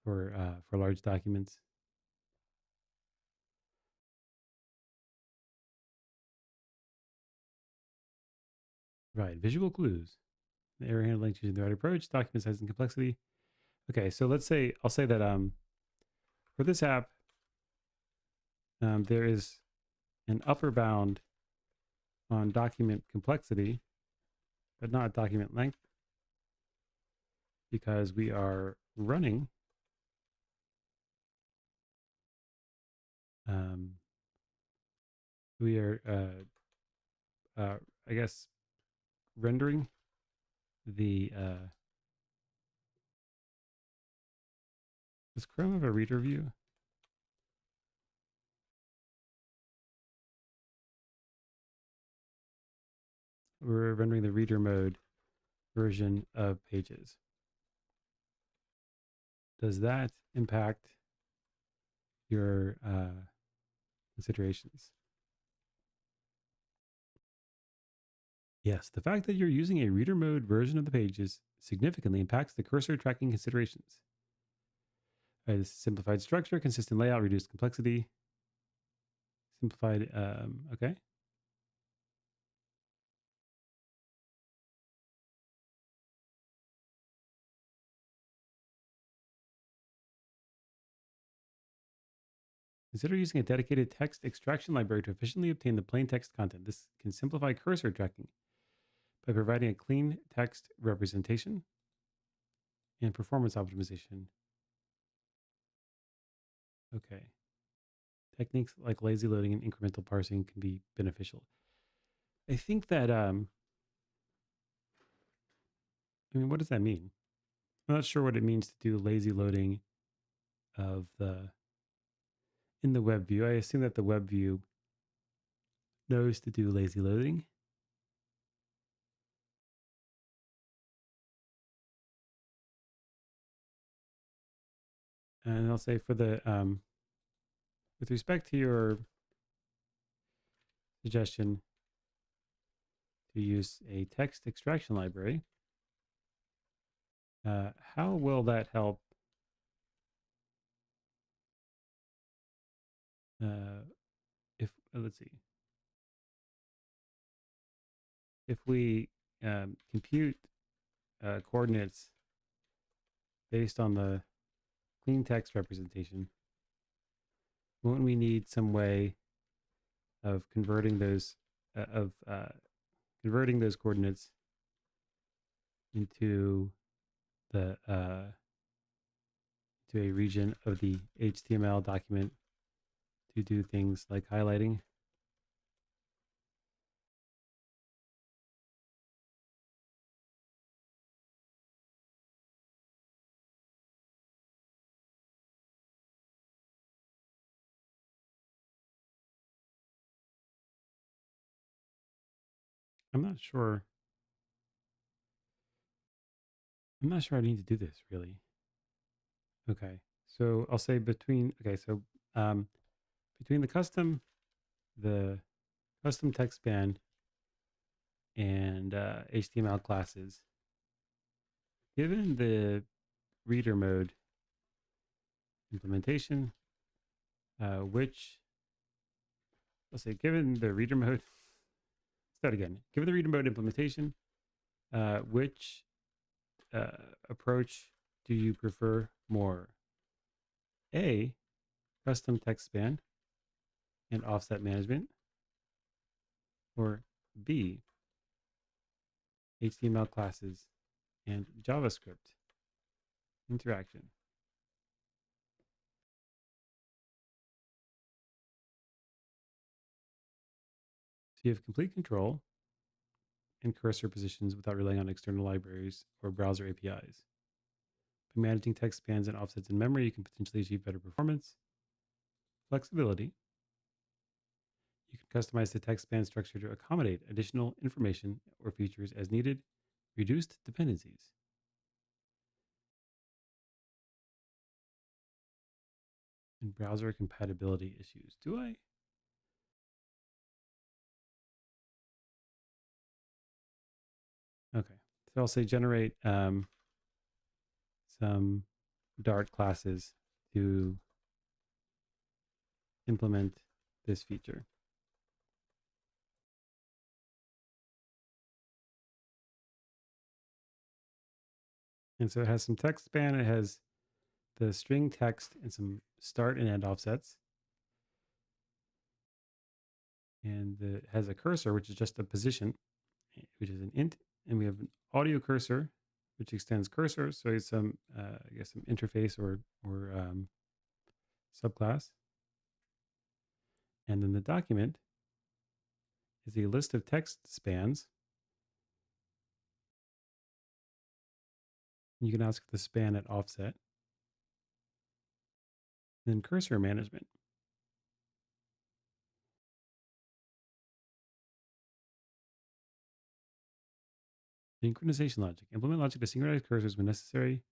A: for large documents. Right, visual clues. The error handling, choosing the right approach, document size and complexity. Okay, so I'll say that for this app, there is an upper bound on document complexity, but not document length, because we are running we are I guess rendering the does Chrome have a reader view? We're rendering the reader mode version of pages. Does that impact your considerations? Yes, the fact that you're using a reader mode version of the pages significantly impacts the cursor tracking considerations. Simplified structure, consistent layout, reduced complexity. Simplified, okay. Consider using a dedicated text extraction library to efficiently obtain the plain text content. This can simplify cursor tracking by providing a clean text representation and performance optimization. Okay. Techniques like lazy loading and incremental parsing can be beneficial. I think that, what does that mean? I'm not sure what it means to do lazy loading of the in the web view, I assume that the web view knows to do lazy loading. And I'll say for the, with respect to your suggestion to use a text extraction library, how will that help if, let's see, if we compute coordinates based on the clean text representation, won't we need some way of converting those converting those coordinates into the to a region of the HTML document to do things like highlighting? I'm not sure. I'm not sure I need to do this really. Okay, so I'll say between. Okay, so um, between the custom text span and HTML classes, given the reader mode implementation, which let's say given the reader mode. Start again. Given the reader mode implementation, which uh, approach do you prefer more? A, custom text span and offset management, or B, HTML classes and JavaScript interaction? So you have complete control and cursor positions without relying on external libraries or browser APIs. By managing text spans and offsets in memory, you can potentially achieve better performance, flexibility. You can customize the text span structure to accommodate additional information or features as needed, reduced dependencies. And browser compatibility issues. Do I? Okay. So I'll say generate some Dart classes to implement this feature. And so it has some text span. It has the string text and some start and end offsets. And it has a cursor, which is just a position, which is an int. And we have an audio cursor, which extends cursor. So it's some, I guess, some interface or subclass. And then the document is a list of text spans. You can ask the span at offset. Then cursor management. Synchronization logic. Implement logic to synchronize cursors when necessary.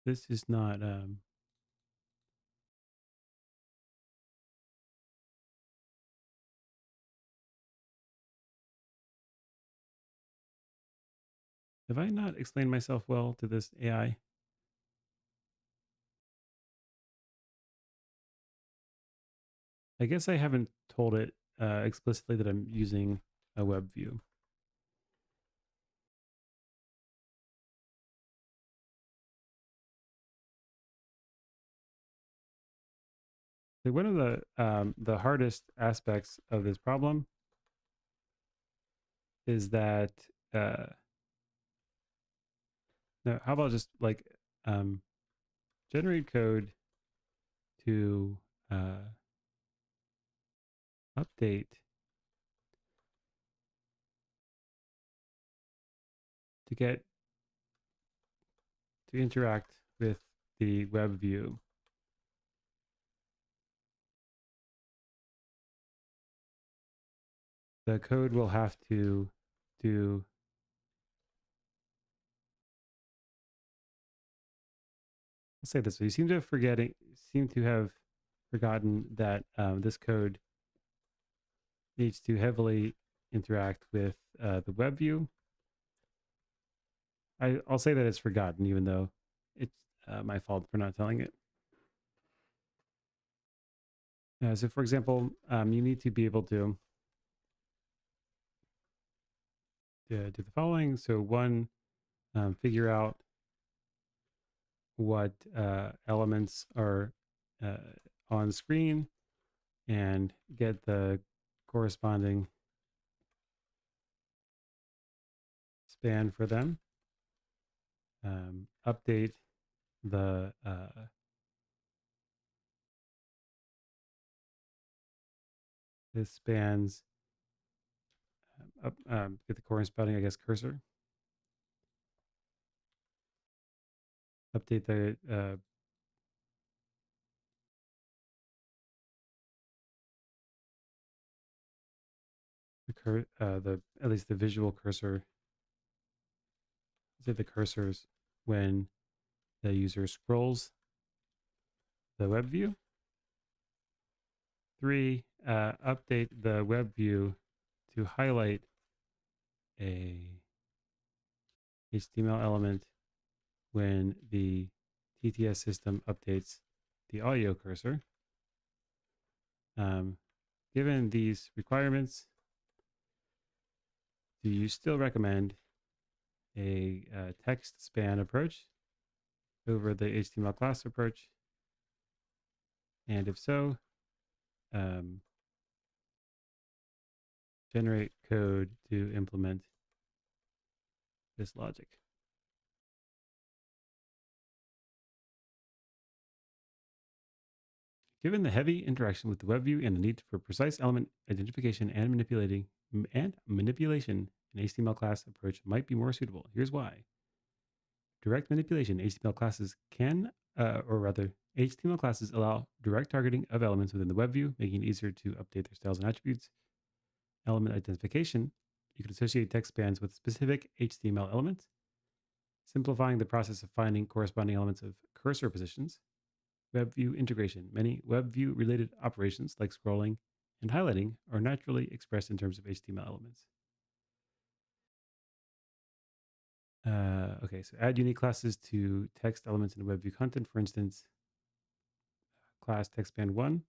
A: This is not. Have I not explained myself well to this AI? I guess I haven't told it explicitly that I'm using a web view. So one of the hardest aspects of this problem is that no, how about just like generate code to update to get to interact with the web view, the code will have to do I'll say this way. You seem to have forgotten that this code needs to heavily interact with the web view. I'll say that it's forgotten, even though it's my fault for not telling it. So for example, you need to be able to do the following. So one, figure out what elements are on screen and get the corresponding span for them. Update the this spans get the corresponding, I guess, cursor. Update at least the visual cursor. Say the cursors when the user scrolls the web view. 3, update the web view to highlight a HTML element when the TTS system updates the audio cursor. Given these requirements, do you still recommend a text span approach over the HTML class approach? And if so, generate code to implement this logic. Given the heavy interaction with the web view and the need for precise element identification and manipulation, an HTML class approach might be more suitable. Here's why. Direct manipulation, HTML classes HTML classes allow direct targeting of elements within the web view, making it easier to update their styles and attributes. Element identification, you can associate text spans with specific HTML elements, simplifying the process of finding corresponding elements of cursor positions. Web view integration, many web view related operations like scrolling and highlighting are naturally expressed in terms of HTML elements. Okay, so add unique classes to text elements in web view content. For instance, class textspan1.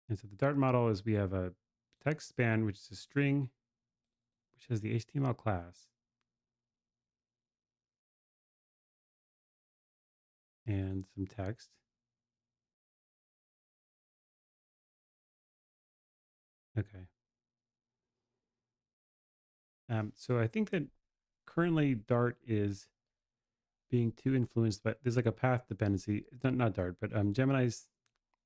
A: And so the Dart model is we have a text span, which is a string, which has the HTML class. And some text. Okay. So I think that currently Dart is being too influenced by, there's like a path dependency. It's not Dart, but Gemini's,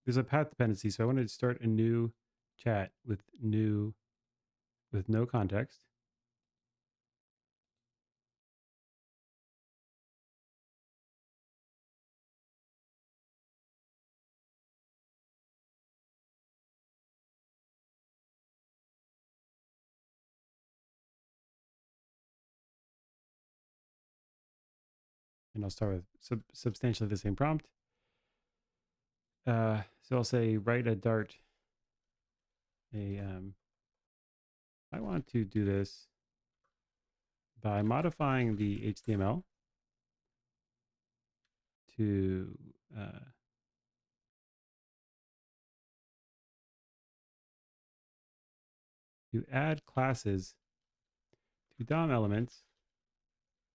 A: there's a path dependency. So I wanted to start a new chat with no context. And I'll start with substantially the same prompt. So I'll say write a Dart. I want to do this by modifying the HTML to add classes to DOM elements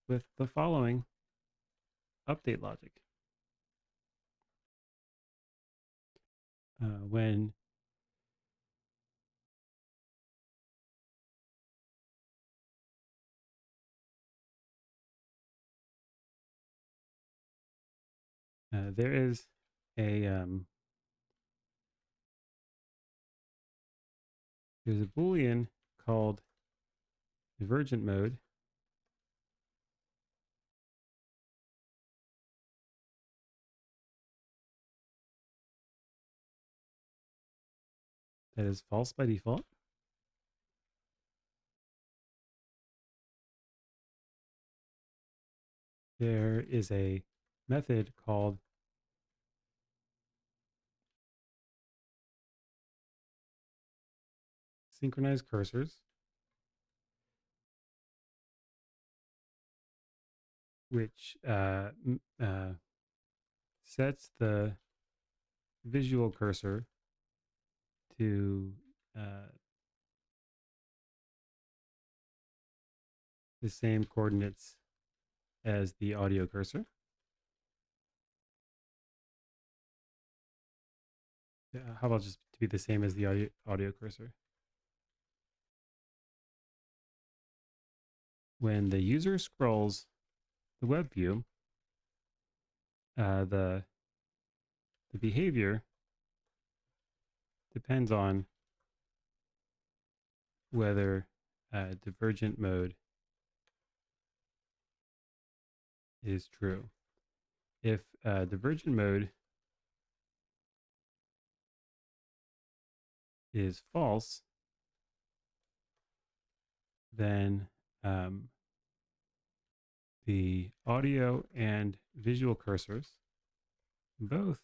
A: with the following update logic. When there is there's a Boolean called divergent mode. that is false by default. There is a method called synchronize cursors, which sets the visual cursor to the same coordinates as the audio cursor. How about just to be the same as the audio cursor? When the user scrolls the web view, the behavior depends on whether divergent mode is true. If divergent mode is false, then the audio and visual cursors both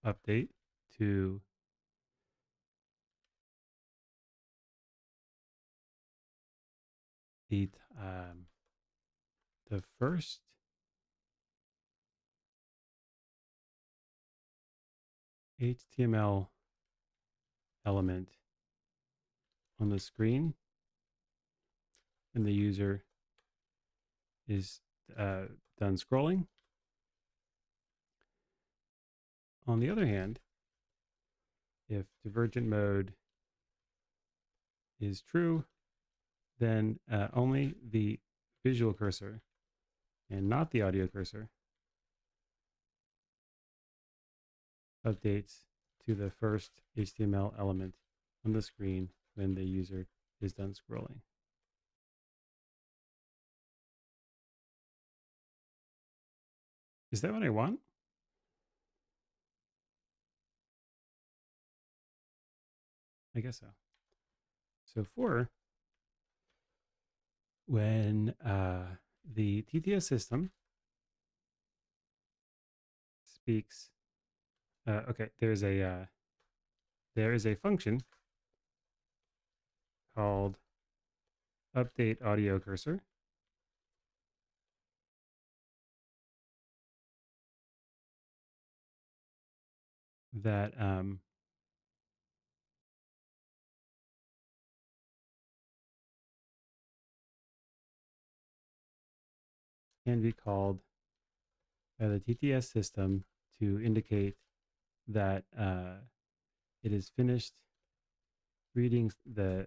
A: update to the first HTML element on the screen when the user is done scrolling. On the other hand, if divergent mode is true, then only the visual cursor and not the audio cursor updates to the first HTML element on the screen when the user is done scrolling. Is that what I want? I guess so. So for when the TTS system speaks, okay, there is a function called update audio cursor that can be called by the TTS system to indicate that it is finished reading the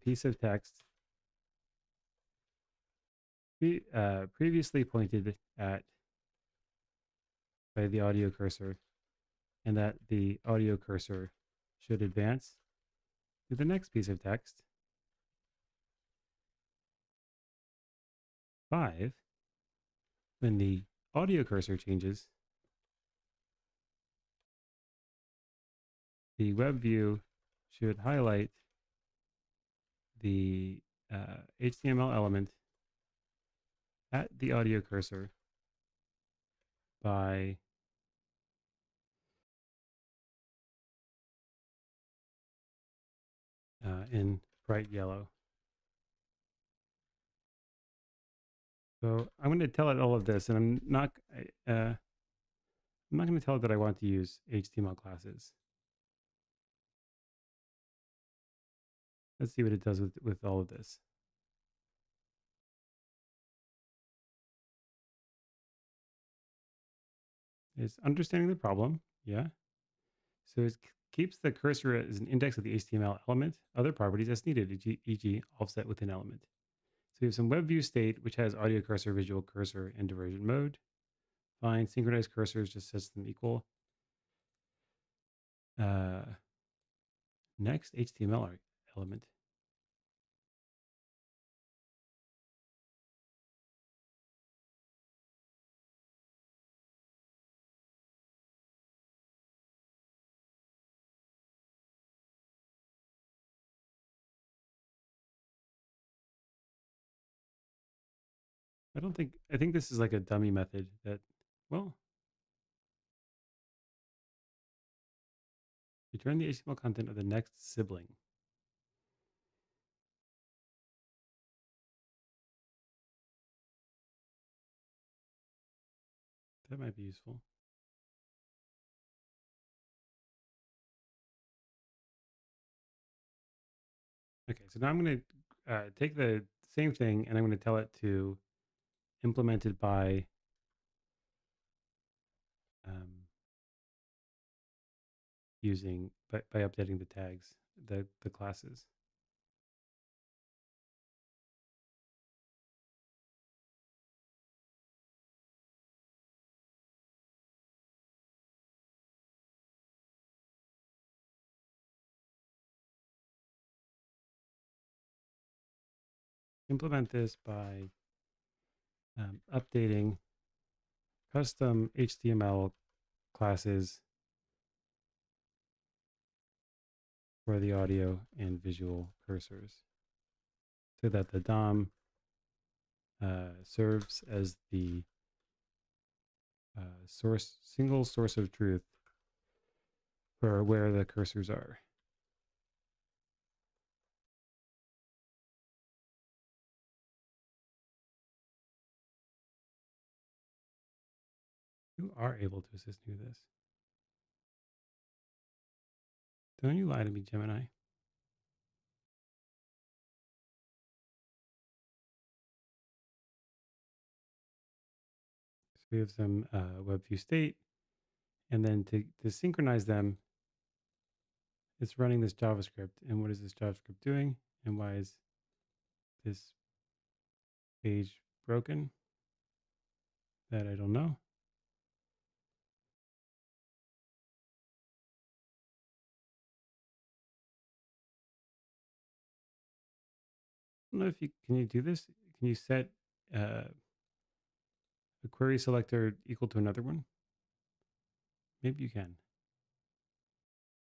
A: piece of text previously pointed at by the audio cursor, and that the audio cursor should advance to the next piece of text 5. When the audio cursor changes, the web view should highlight the HTML element at the audio cursor by in bright yellow. So I'm going to tell it all of this, and I'm not going to tell it that I want to use HTML classes. Let's see what it does with all of this. It's understanding the problem, yeah. So it keeps the cursor as an index of the HTML element, other properties as needed, e.g. offset within element. So you have some web view state, which has audio cursor, visual cursor, and divergent mode. Fine, synchronized cursors just sets them equal. Next, HTML element. I think this is like a dummy method that, well, return the HTML content of the next sibling. That might be useful. Okay, so now I'm going to take the same thing and I'm going to tell it to implement it by um, by updating the tags, the classes. Implement this by updating custom HTML classes for the audio and visual cursors so that the DOM serves as the single source of truth for where the cursors are. You are able to assist me with this. Don't you lie to me, Gemini. So we have some web view state, and then to synchronize them, it's running this JavaScript. And what is this JavaScript doing? And why is this page broken? That I don't know. I don't know if you can you do this? Can you set a query selector equal to another one? Maybe you can.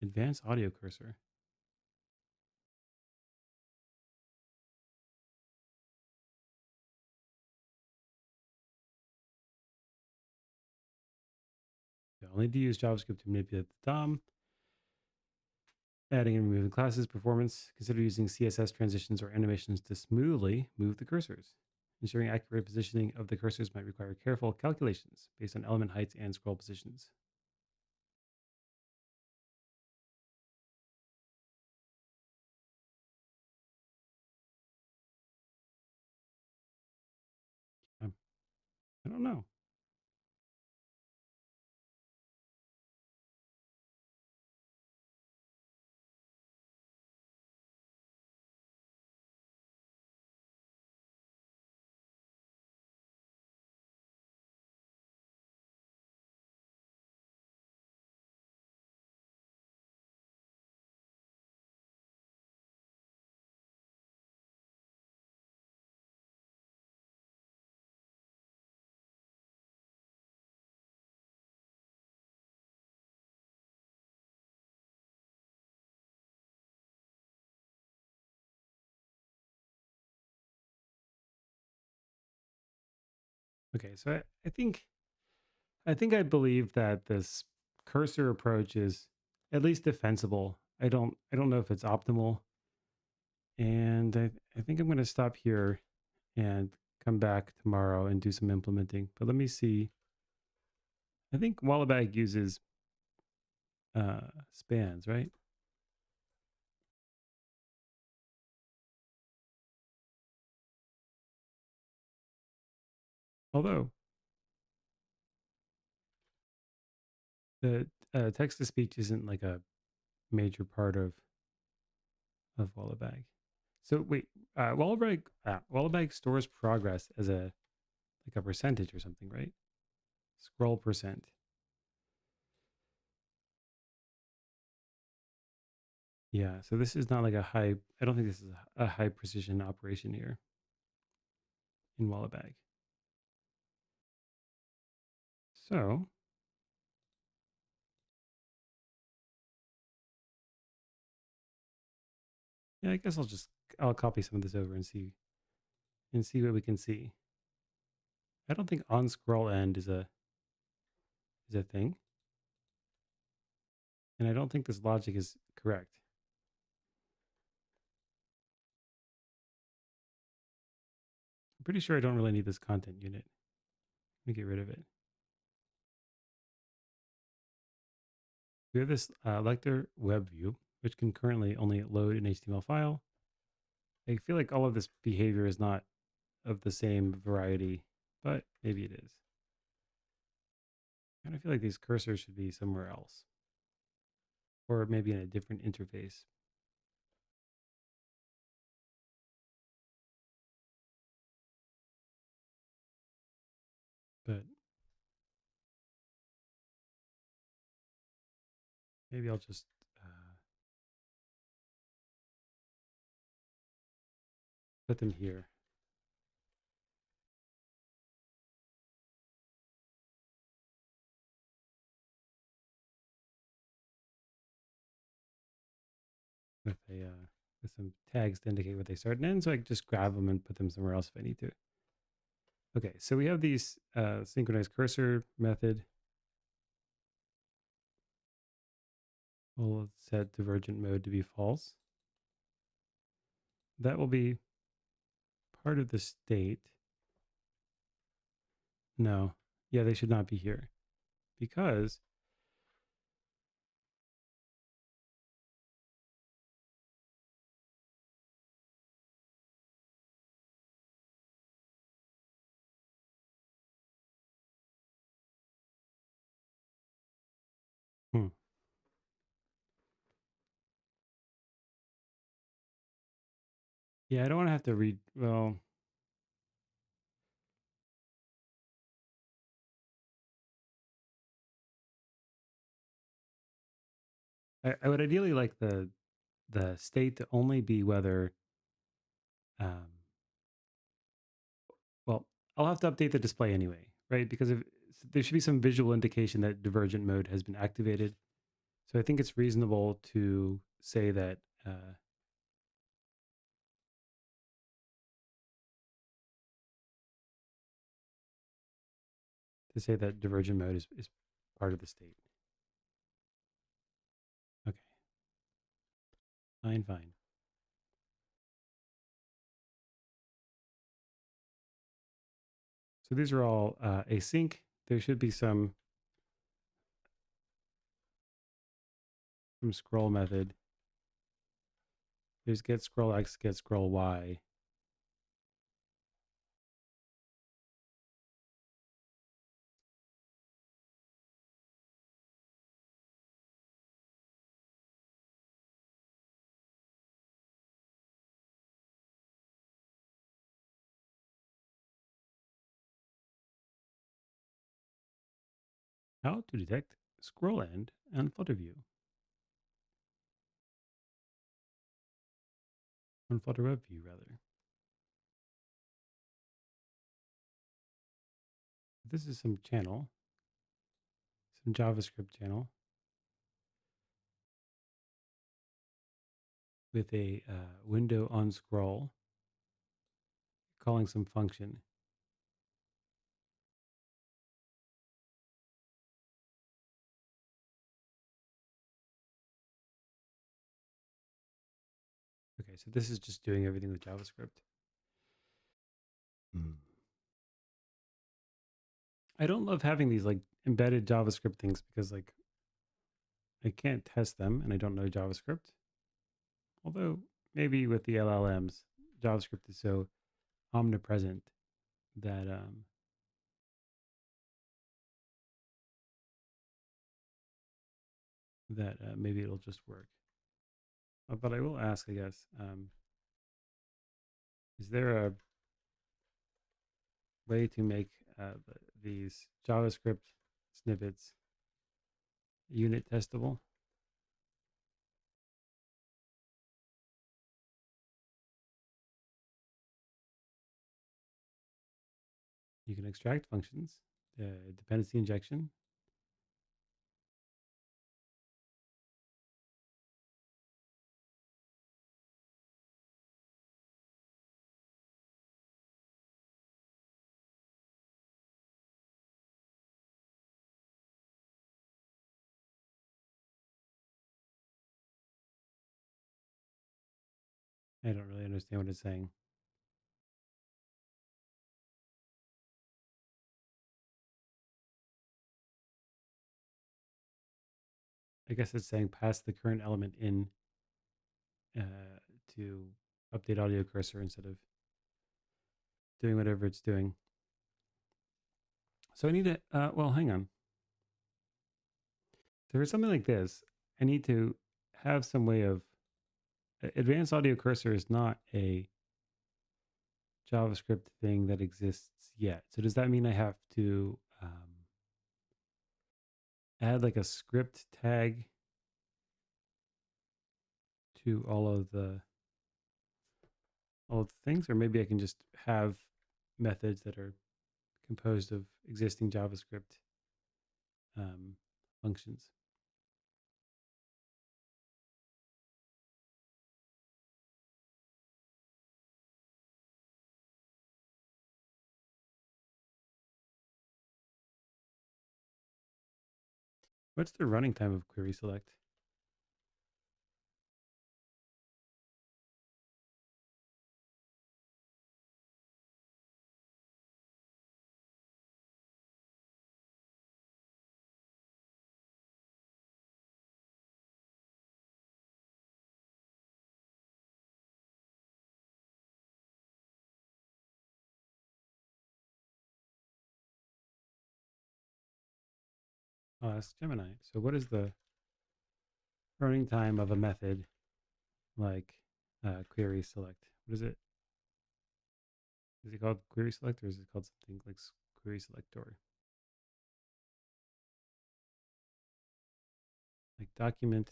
A: Advanced audio cursor. You only to use JavaScript to manipulate the DOM. Adding and removing classes, performance. Consider using CSS transitions or animations to smoothly move the cursors. Ensuring accurate positioning of the cursors might require careful calculations based on element heights and scroll positions. I don't know. Okay, so I think I believe that this cursor approach is at least defensible. I don't know if it's optimal, and I think I'm going to stop here and come back tomorrow and do some implementing. But let me see. I think Wallabag uses spans, right? Although the text to speech isn't like a major part of Wallabag. So wait, Wallabag stores progress as a like a percentage or something, right? Scroll percent. Yeah, so this is not like a high, I don't think this is a high precision operation here in Wallabag. So, yeah, I guess I'll copy some of this over and see what we can see. I don't think on scroll end is a thing, and I don't think this logic is correct. I'm pretty sure I don't really need this content unit. Let me get rid of it. We have this lector web view, which can currently only load an HTML file. I feel like all of this behavior is not of the same variety, but maybe it is. I kind of feel like these cursors should be somewhere else, or maybe in a different interface. But maybe I'll just put them here. With a with some tags to indicate where they start and end, so I can just grab them and put them somewhere else if I need to. Okay, so we have these synchronized cursor method. We'll set divergent mode to be false. That will be part of the state. No, yeah, they should not be here because hmm, yeah, I don't want to have to read. Well, I would ideally like the state to only be whether um, well, I'll have to update the display anyway, right? Because if there should be some visual indication that divergent mode has been activated. So I think it's reasonable to say that divergent mode is part of the state. Okay, fine, fine. So these are all async. There should be some scroll method. There's get scroll X, get scroll Y. How to detect scroll end and Flutter view on Flutter web view rather. This is some channel, some JavaScript channel with a window on scroll calling some function. Okay, so this is just doing everything with JavaScript. Mm. I don't love having these like embedded JavaScript things because like I can't test them and I don't know JavaScript. Although maybe with the LLMs, JavaScript is so omnipresent that maybe it'll just work. But I will ask, I guess, is there a way to make these JavaScript snippets unit testable? You can extract functions, dependency injection. I don't really understand what it's saying. I guess it's saying pass the current element in to update audio cursor instead of doing whatever it's doing. So I need to, well, hang on. For something like this, I need to have some way of, advanced audio cursor is not a JavaScript thing that exists yet. So does that mean I have to add like a script tag to all of the things, or maybe I can just have methods that are composed of existing JavaScript functions? What's the running time of query select? Oh, that's Gemini. So what is the running time of a method like query select? What is it? Is it called query select or is it called something like query selector? Like document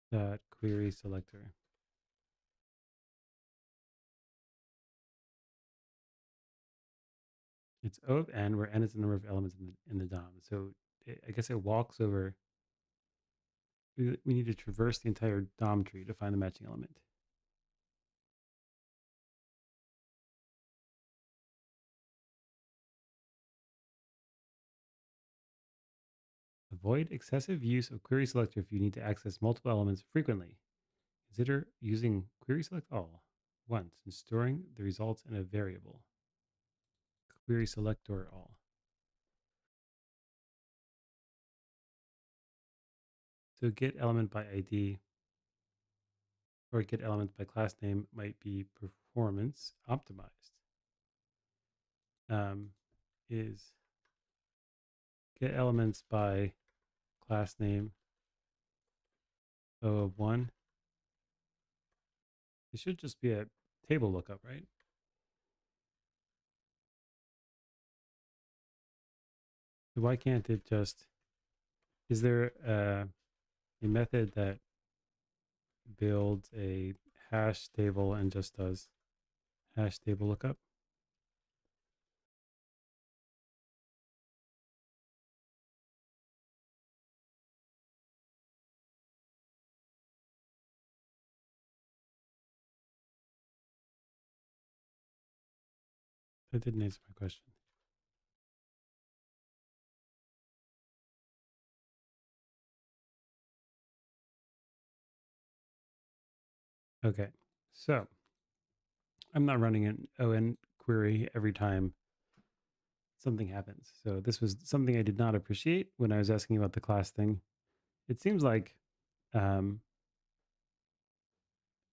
A: dot query selector. It's O of n, where n is the number of elements in the DOM. So I guess it walks over. We need to traverse the entire DOM tree to find the matching element. Avoid excessive use of query selector if you need to access multiple elements frequently. Consider using query select all once and storing the results in a variable. Query selector all. So get element by ID or get element by class name might be performance optimized. Is get elements by class name O of 1. It should just be a table lookup, right? So why can't it just, is there a method that builds a hash table and just does hash table lookup? That didn't answer my question. Okay, so I'm not running an ON query every time something happens. So this was something I did not appreciate when I was asking about the class thing. It seems like um,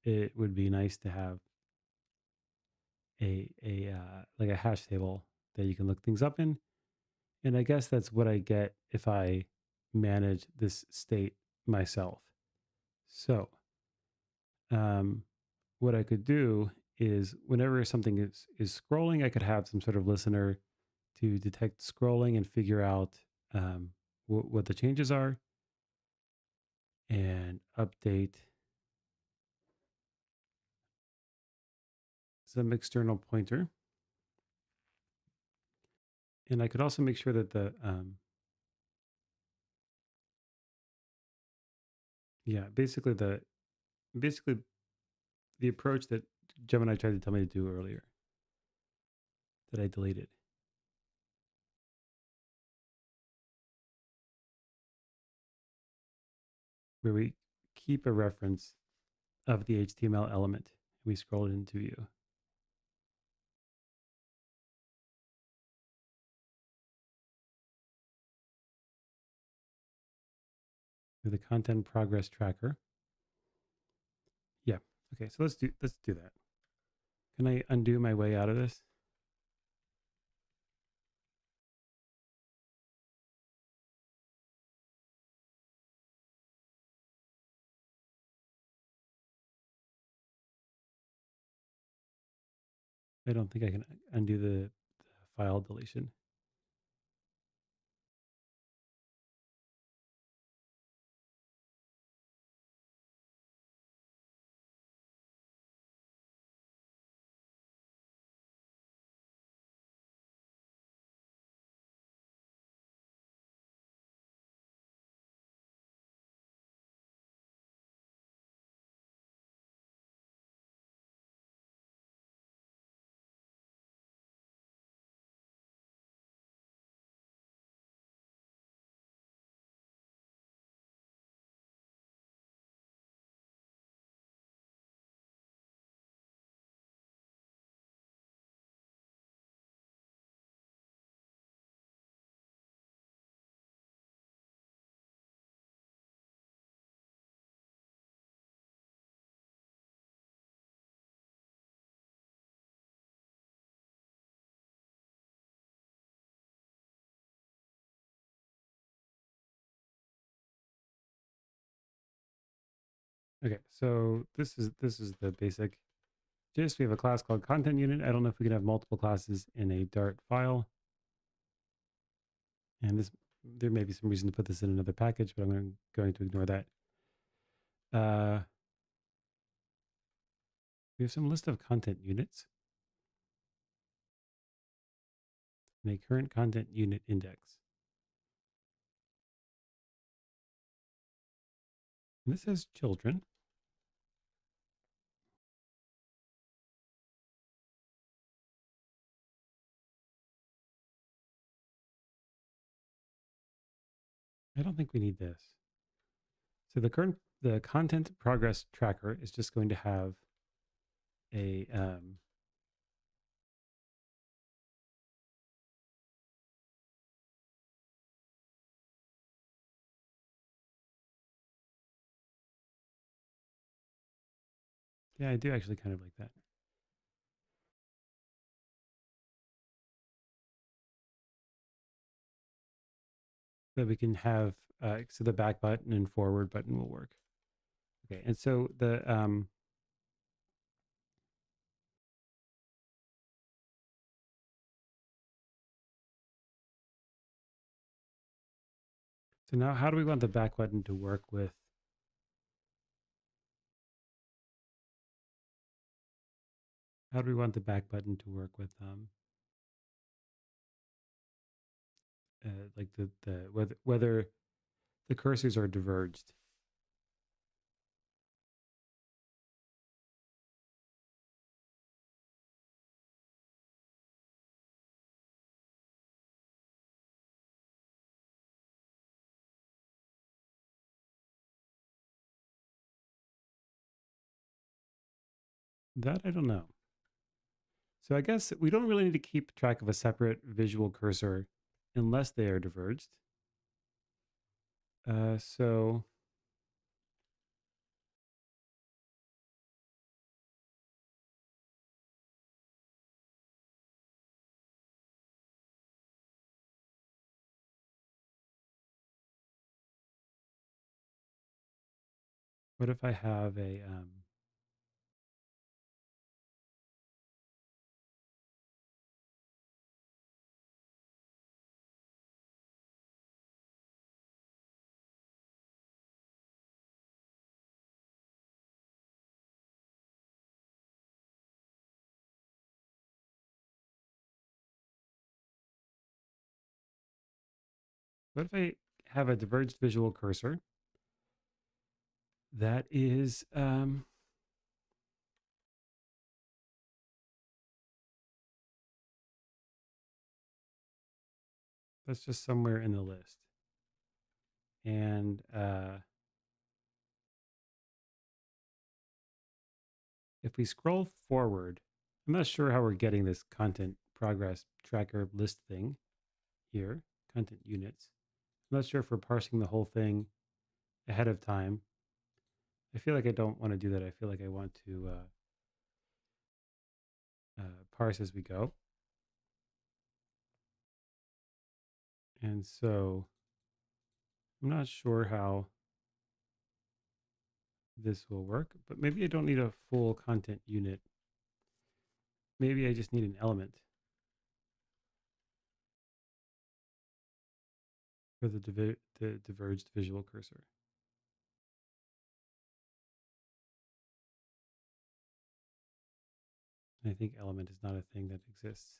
A: it would be nice to have a like a hash table that you can look things up in, and I guess that's what I get if I manage this state myself. So what I could do is whenever something is scrolling, I could have some sort of listener to detect scrolling and figure out what the changes are and update some external pointer. And I could also make sure that basically the approach that Gemini tried to tell me to do earlier that I deleted, where we keep a reference of the HTML element. We scroll it into view. With the content progress tracker. Yeah. Okay, so let's do that. Can I undo my way out of this? I don't think I can undo the file deletion. Okay, so this is the basic gist. We have a class called content unit. I don't know if we can have multiple classes in a Dart file. And this, there may be some reason to put this in another package, but I'm going to ignore that. We have some list of content units and a current content unit index. And this has children. I don't think we need this. So the content progress tracker is just going to have a yeah, I do actually kind of like that. That we can have so the back button and forward button will work. Okay, and so the so now how do we want the back button to work with? How do we want the back button to work with like the whether the cursors are diverged? That I don't know. So I guess we don't really need to keep track of a separate visual cursor unless they are diverged. So what if I have a what if I have a diverged visual cursor that is that's just somewhere in the list. And if we scroll forward, I'm not sure how we're getting this content progress tracker list thing here, content units. I'm not sure if we're parsing the whole thing ahead of time. I feel like I don't want to do that. I feel like I want to parse as we go. And so I'm not sure how this will work, but maybe I don't need a full content unit. Maybe I just need an element for the diverged visual cursor. I think element is not a thing that exists.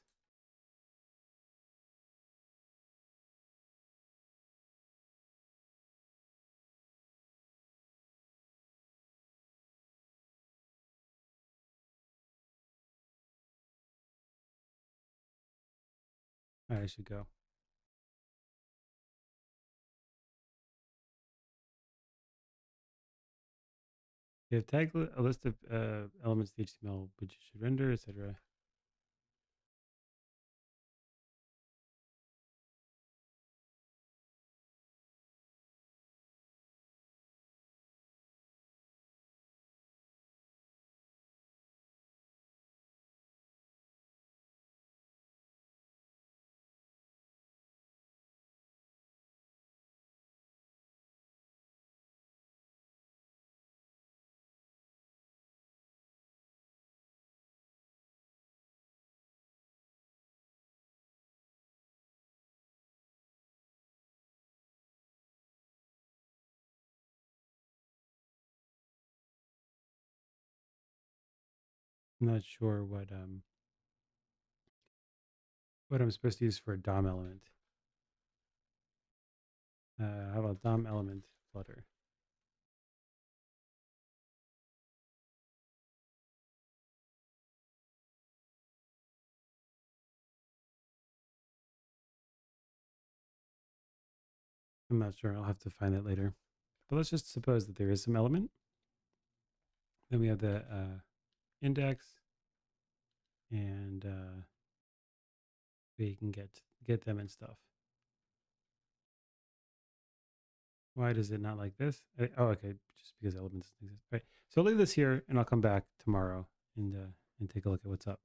A: I should go. You have tagged a list of elements the HTML which you should render, etc. I'm not sure what I'm supposed to use for a DOM element. How about DOM element Flutter? I'm not sure. I'll have to find that later. But let's just suppose that there is some element. Then we have the index, and we can get them and stuff. Why does it not like this? Oh, okay, just because elements doesn't exist. Right. So I'll leave this here, and I'll come back tomorrow and take a look at what's up.